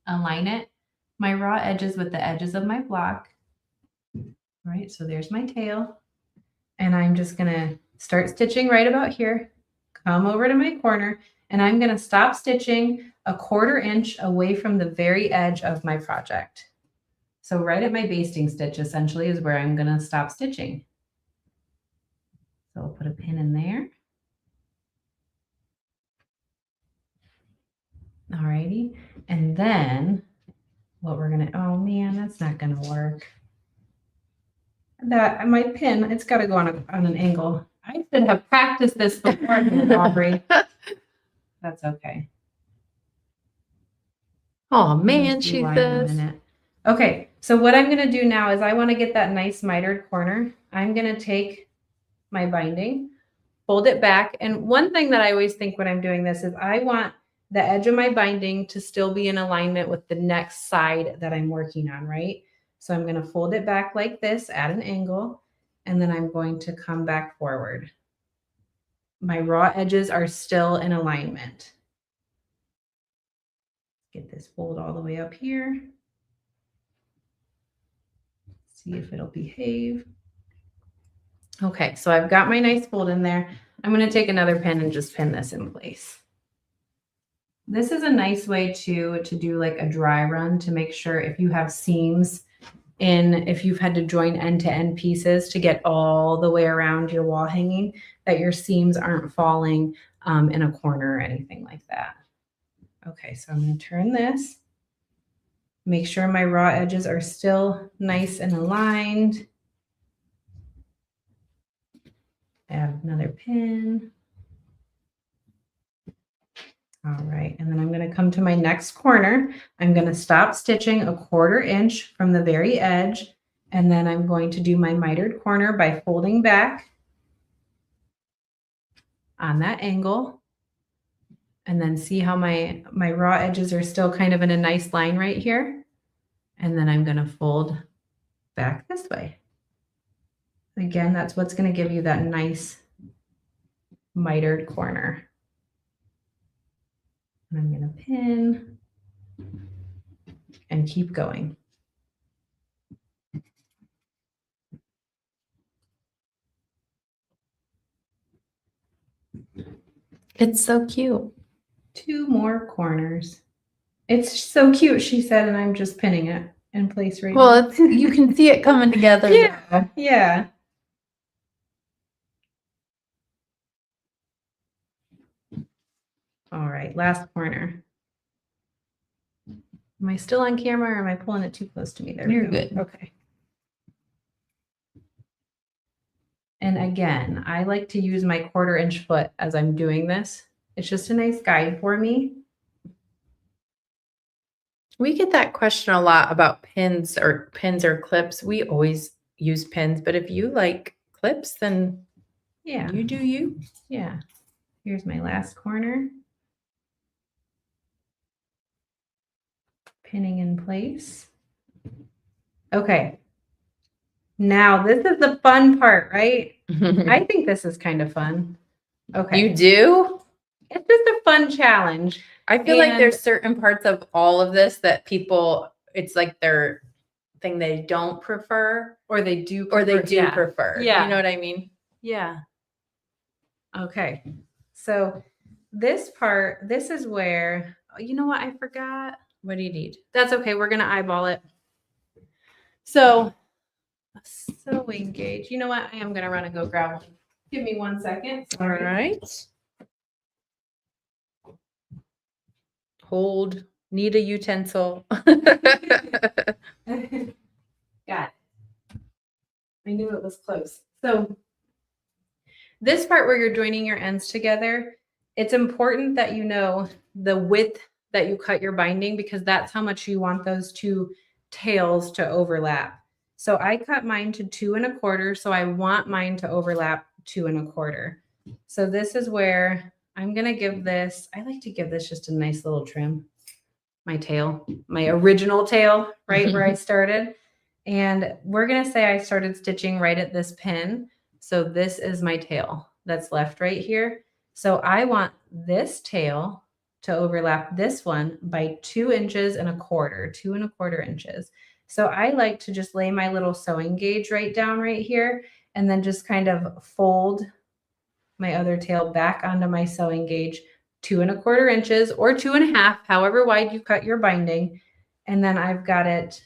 B: align it, my raw edges with the edges of my block. All right, so there's my tail. And I'm just going to start stitching right about here, come over to my corner, and I'm going to stop stitching a 1/4 inch away from the very edge of my project. So right at my basting stitch essentially is where I'm going to stop stitching. So I'll put a pin in there. All righty. And then what we're going to, oh man, that's not going to work. That my pin, it's got to go on an angle. I should have practiced this beforehand, Aubrey. That's okay.
A: Oh man, she says.
B: Okay, so what I'm going to do now is I want to get that nice mitered corner. I'm going to take my binding, fold it back. And one thing that I always think when I'm doing this is I want the edge of my binding to still be in alignment with the next side that I'm working on, right? So I'm going to fold it back like this at an angle, and then I'm going to come back forward. My raw edges are still in alignment. Get this fold all the way up here. See if it'll behave. Okay, so I've got my nice fold in there. I'm going to take another pin and just pin this in place. This is a nice way to do like a dry run to make sure if you have seams if you've had to join end-to-end pieces to get all the way around your wall hanging, that your seams aren't falling in a corner or anything like that. Okay, so I'm going to turn this. Make sure my raw edges are still nice and aligned. Add another pin. All right, and then I'm going to come to my next corner. I'm going to stop stitching a 1/4 inch from the very edge, and then I'm going to do my mitered corner by folding back on that angle. And then see how my raw edges are still kind of in a nice line right here. And then I'm going to fold back this way. Again, that's what's going to give you that nice mitered corner. And I'm going to pin and keep going.
A: It's so cute.
B: 2 more corners. It's so cute, she said, and I'm just pinning it in place right now.
A: Well, it's, you can see it coming together.
B: Yeah, yeah. All right, last corner. Am I still on camera or am I pulling it too close to me? There we
A: You're
B: go.
A: good.
B: Okay. And again, I like to use my 1/4 inch foot as I'm doing this. It's just a nice guide for me.
A: We get that question a lot about pins or clips. We always use pins, but if you like clips, then
B: Yeah,
A: you do you.
B: yeah. Here's my last corner. Pinning in place. Okay. Now this is the fun part, right? I think this is kind of fun. Okay.
A: You do?
B: It's just a fun challenge.
A: I feel like
B: And-
A: there's certain parts of all of this that people, it's like their thing they don't prefer
B: Or they do.
A: or they
B: prefer-
A: do
B: yeah.
A: prefer.
B: Yeah.
A: You know what I mean?
B: Yeah. Okay. So this part, this is where, you know what? I forgot.
A: What do you need?
B: That's okay. We're going to eyeball it. So sewing gauge. You know what? I am going to run and go grab one. Give me 1 second.
A: All
B: Sorry.
A: right. Hold, need a utensil.
B: Got it. I knew it was close. So this part where you're joining your ends together, it's important that you know the width that you cut your binding because that's how much you want those 2 tails to overlap. So I cut mine to 2 1/4. So I want mine to overlap 2 1/4. So this is where I'm going to give this, I like to give this just a nice little trim. My tail, my original tail, right where I started. And we're going to say I started stitching right at this pin. So this is my tail that's left right here. So I want this tail to overlap this one by 2 1/4 inches, 2 1/4 inches. So I like to just lay my little sewing gauge right down right here and then just kind of fold my other tail back onto my sewing gauge, 2 1/4 inches or 2 1/2, however wide you cut your binding. And then I've got it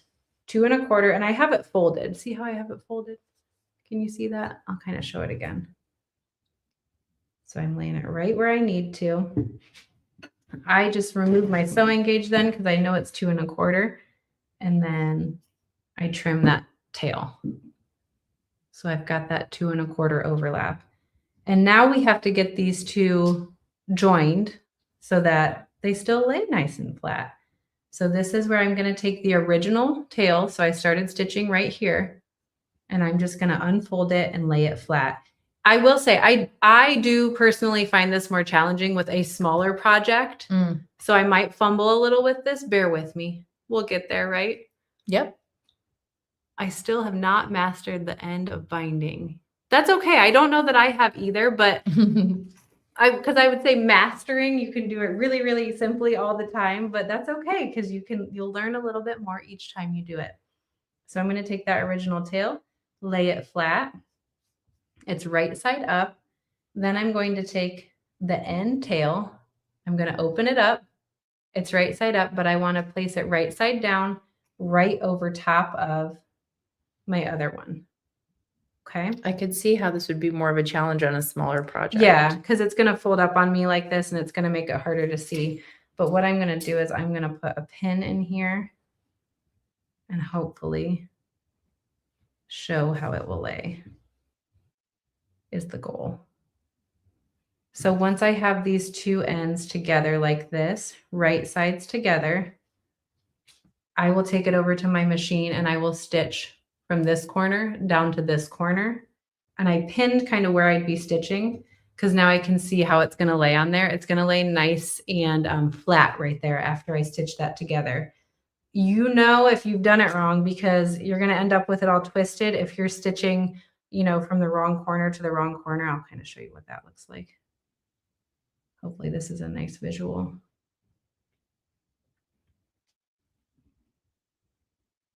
B: 2 1/4 and I have it folded. See how I have it folded? Can you see that? I'll kind of show it again. So I'm laying it right where I need to. I just remove my sewing gauge then because I know it's 2 1/4. And then I trim that tail. So I've got that 2 1/4 overlap. And now we have to get these 2 joined so that they still lay nice and flat. So this is where I'm going to take the original tail. So I started stitching right here and I'm just going to unfold it and lay it flat. I will say I do personally find this more challenging with a smaller project. So I might fumble a little with this. Bear with me. We'll get there, right?
A: Yep.
B: I still have not mastered the end of binding. That's okay. I don't know that I have either, but because I would say mastering, you can do it really, really simply all the time, but that's okay because you'll learn a little bit more each time you do it. So I'm going to take that original tail, lay it flat. It's right side up. Then I'm going to take the end tail. I'm going to open it up. It's right side up, but I want to place it right side down, right over top of my other one. Okay.
A: I could see how this would be more of a challenge on a smaller project.
B: Yeah, because it's going to fold up on me like this and it's going to make it harder to see. But what I'm going to do is I'm going to put a pin in here and hopefully show how it will lay is the goal. So once I have these 2 ends together like this, right sides together, I will take it over to my machine and I will stitch from this corner down to this corner. And I pinned kind of where I'd be stitching because now I can see how it's going to lay on there. It's going to lay nice and flat right there after I stitch that together. You know if you've done it wrong because you're going to end up with it all twisted if you're stitching, from the wrong corner to the wrong corner. I'll kind of show you what that looks like. Hopefully this is a nice visual.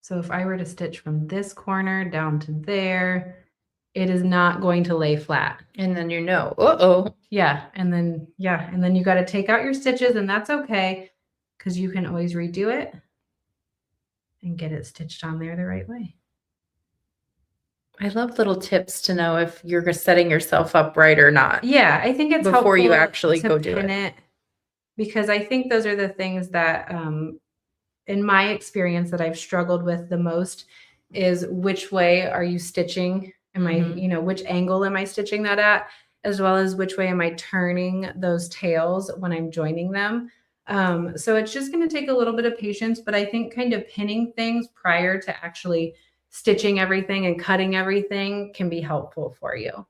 B: So if I were to stitch from this corner down to there, it is not going to lay flat.
A: And then you know, uh-oh.
B: Yeah. And then you got to take out your stitches, and that's okay because you can always redo it and get it stitched on there the right way.
A: I love little tips to know if you're setting yourself up right or not.
B: Yeah, I think it's
A: before you
B: helpful
A: actually
B: to
A: go do
B: pin it, because I think those are the things that, in my experience, that I've struggled with the most is which way are you stitching? Am I, which angle am I stitching that at? As well as which way am I turning those tails when I'm joining them? So it's just going to take a little bit of patience, but I think kind of pinning things prior to actually stitching everything and cutting everything can be helpful for you.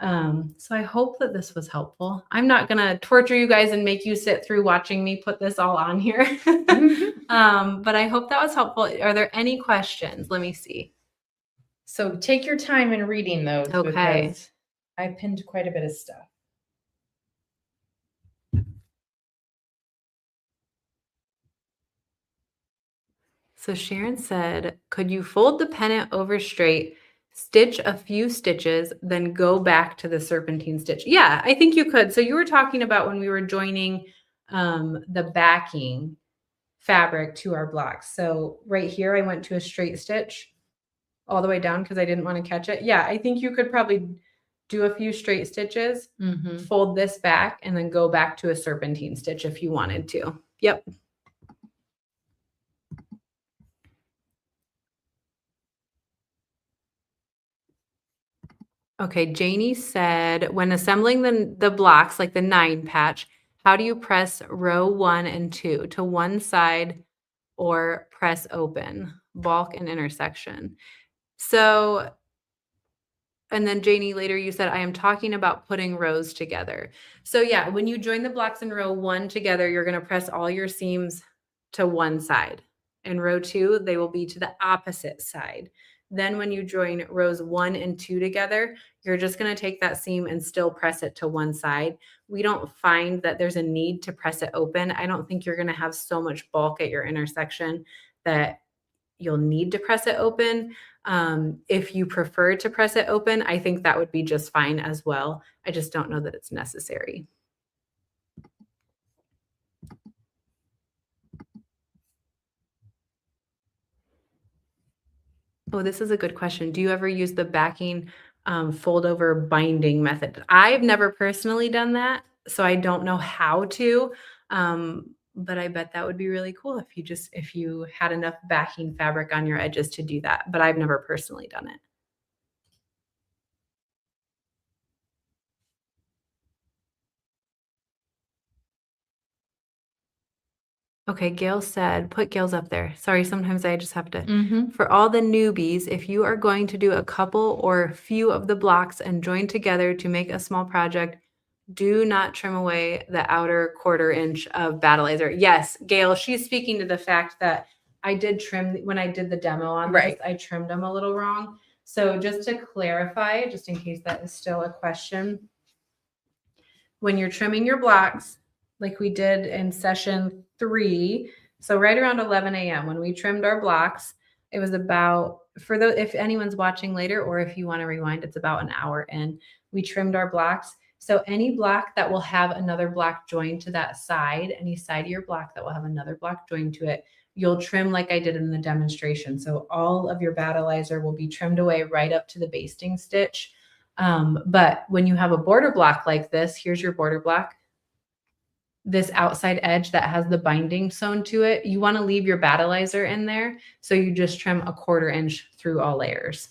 B: So I hope that this was helpful. I'm not going to torture you guys and make you sit through watching me put this all on here. But I hope that was helpful. Are there any questions? Let me see.
A: So take your time in reading those.
B: Okay.
A: Because I pinned quite a bit of stuff.
B: So Sharon said, could you fold the pennant over straight, stitch a few stitches, then go back to the serpentine stitch? Yeah, I think you could. So you were talking about when we were joining the backing fabric to our blocks. So right here, I went to a straight stitch all the way down because I didn't want to catch it. Yeah, I think you could probably do a few straight stitches, fold this back, and then go back to a serpentine stitch if you wanted to. Yep. Okay, Janie said, when assembling the blocks, like the 9 patch, how do you press row 1 and 2 to one side or press open, bulk and intersection? So, and then Janie, later you said, I am talking about putting rows together. So yeah, when you join the blocks in row 1 together, you're going to press all your seams to one side. In row 2, they will be to the opposite side. Then when you join rows 1 and 2 together, you're just going to take that seam and still press it to one side. We don't find that there's a need to press it open. I don't think you're going to have so much bulk at your intersection that you'll need to press it open. If you prefer to press it open, I think that would be just fine as well. I just don't know that it's necessary. Oh, this is a good question. Do you ever use the backing fold over binding method? I've never personally done that, so I don't know how to, but I bet that would be really cool if you had enough backing fabric on your edges to do that, but I've never personally done it. Okay, Gail said, put Gail's up there. Sorry, sometimes I just have to. For all the newbies, if you are going to do a couple or few of the blocks and join together to make a small project, do not trim away the outer 1/4 inch of battleizer. Yes, Gail, she's speaking to the fact that I did trim when I did the demo on this, I trimmed them a little wrong. So just to clarify, just in case that is still a question, when you're trimming your blocks, like we did in session 3, so right around 11 a.m. when we trimmed our blocks, it was about, if anyone's watching later or if you want to rewind, it's about an hour in. We trimmed our blocks. So any block that will have another block joined to that side, any side of your block that will have another block joined to it, you'll trim like I did in the demonstration. So all of your battleizer will be trimmed away right up to the basting stitch. But when you have a border block like this, here's your border block, this outside edge that has the binding sewn to it, you want to leave your battleizer in there. So you just trim a 1/4 inch through all layers.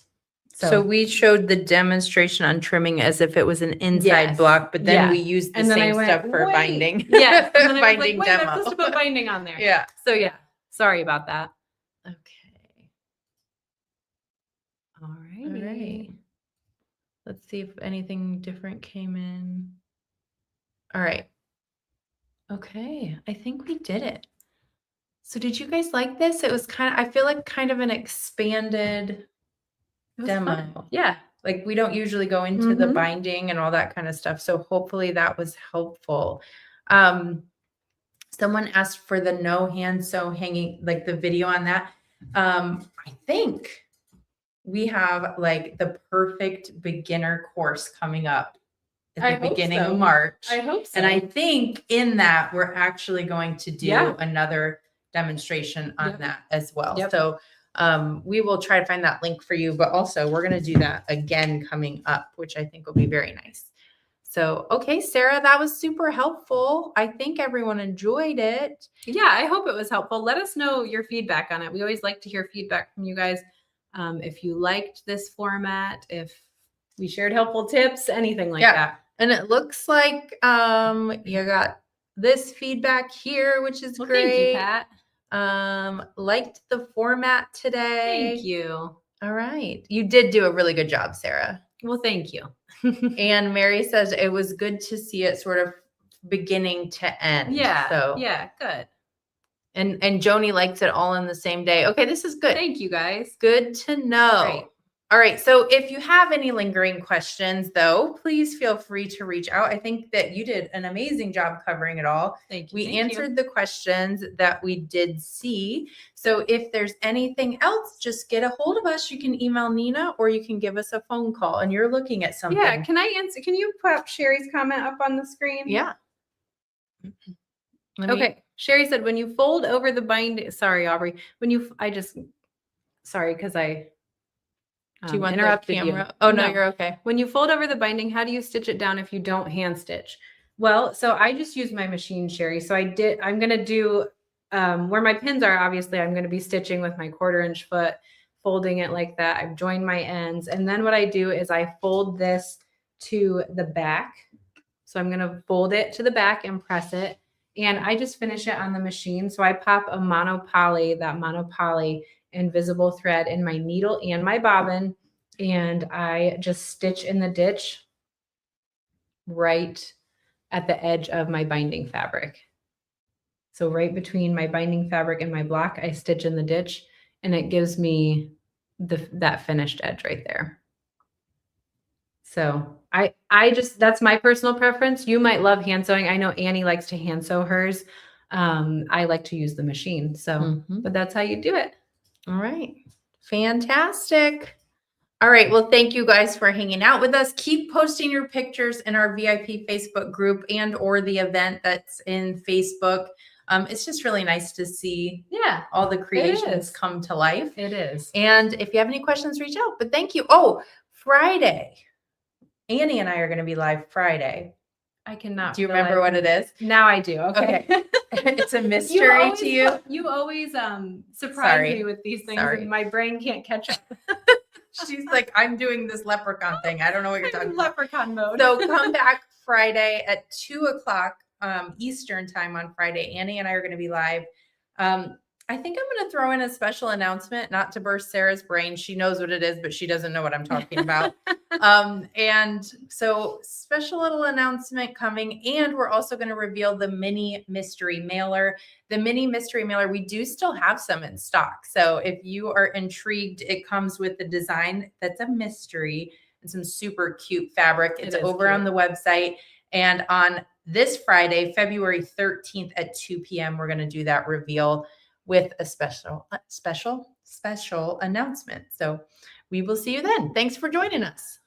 A: So we showed the demonstration on trimming as if it was an inside block, but then we used the same stuff for binding.
B: Yes. And then
A: binding
B: I was like, wait, I'm supposed to put binding on there.
A: Yeah.
B: So yeah, sorry about that.
A: Okay.
B: All right.
A: All right. Let's see if anything different came in. All right. Okay. I think we did it. So did you guys like this? It was I feel like kind of an expanded demo.
B: Fun.
A: Yeah. Like we don't usually go into the binding and all that kind of stuff. So hopefully that was helpful. Someone asked for the no hand sew hanging, like the video on that. I think we have like the perfect beginner course coming up at
B: I
A: the
B: hope
A: beginning
B: so.
A: of March.
B: I hope so.
A: And I think in that we're actually going to do
B: Yeah.
A: another demonstration on
B: Yep.
A: that as well.
B: Yep.
A: So we will try to find that link for you, but also we're going to do that again coming up, which I think will be very nice. So, okay, Sarah, that was super helpful. I think everyone enjoyed it.
B: Yeah, I hope it was helpful. Let us know your feedback on it. We always like to hear feedback from you guys. If you liked this format, if we shared helpful tips, anything like that.
A: And it looks like you got this feedback here, which is
B: Well,
A: great.
B: thank you, Pat.
A: Liked the format today.
B: Thank you.
A: All right. You did do a really good job, Sarah.
B: Well, thank you.
A: And Mary says it was good to see it sort of beginning to end.
B: Yeah.
A: So
B: Yeah, good.
A: and Joni likes it all in the same day. Okay, this is good.
B: Thank you, guys.
A: Good to know.
B: Great.
A: All right. So if you have any lingering questions, though, please feel free to reach out. I think that you did an amazing job covering it all.
B: Thank you.
A: We answered the questions that we did see. So if there's anything else, just get a hold of us. You can email Nina or you can give us a phone call and you're looking at something.
B: Yeah. Can I answer? Can you put Sherry's comment up on the screen?
A: Yeah.
B: Okay. Sherry said, when you fold over the binding, sorry, Aubrey, sorry, because I
A: Do you want
B: interrupted
A: the
B: you.
A: camera? Oh, no, you're okay.
B: When you fold over the binding, how do you stitch it down if you don't hand stitch? Well, so I just use my machine, Sherry. So I'm going to do where my pins are, obviously, I'm going to be stitching with my 1/4" foot, folding it like that. I've joined my ends. And then what I do is I fold this to the back. So I'm going to fold it to the back and press it. And I just finish it on the machine. So I pop a monopoly invisible thread in my needle and my bobbin, and I just stitch in the ditch right at the edge of my binding fabric. So right between my binding fabric and my block, I stitch in the ditch, and it gives me that finished edge right there. So I just, that's my personal preference. You might love hand sewing. I know Annie likes to hand sew hers. I like to use the machine. So, but that's how you do it.
A: All right. Fantastic. All right. Well, thank you guys for hanging out with us. Keep posting your pictures in our VIP Facebook group and or the event that's in Facebook. It's just really nice to see all the creations come to life.
B: It is.
A: And if you have any questions, reach out. But thank you. Oh, Friday. Annie and I are going to be live Friday.
B: I cannot.
A: Do you remember what it is?
B: Now I do. Okay.
A: It's a mystery to you.
B: You always surprise me with these things, and my brain can't catch up.
A: She's like, I'm doing this leprechaun thing. I don't know what you're talking about.
B: Leprechaun mode.
A: So come back Friday at 2:00 Eastern time on Friday. Annie and I are going to be live. I think I'm going to throw in a special announcement, not to burst Sarah's brain. She knows what it is, but she doesn't know what I'm talking about. And so special little announcement coming. And we're also going to reveal the mini mystery mailer. The mini mystery mailer, we do still have some in stock. So if you are intrigued, it comes with the design that's a mystery and some super cute fabric. It's over on the website. And on this Friday, February 13th at 2 p.m., we're going to do that reveal with a special announcement. So we will see you then. Thanks for joining us.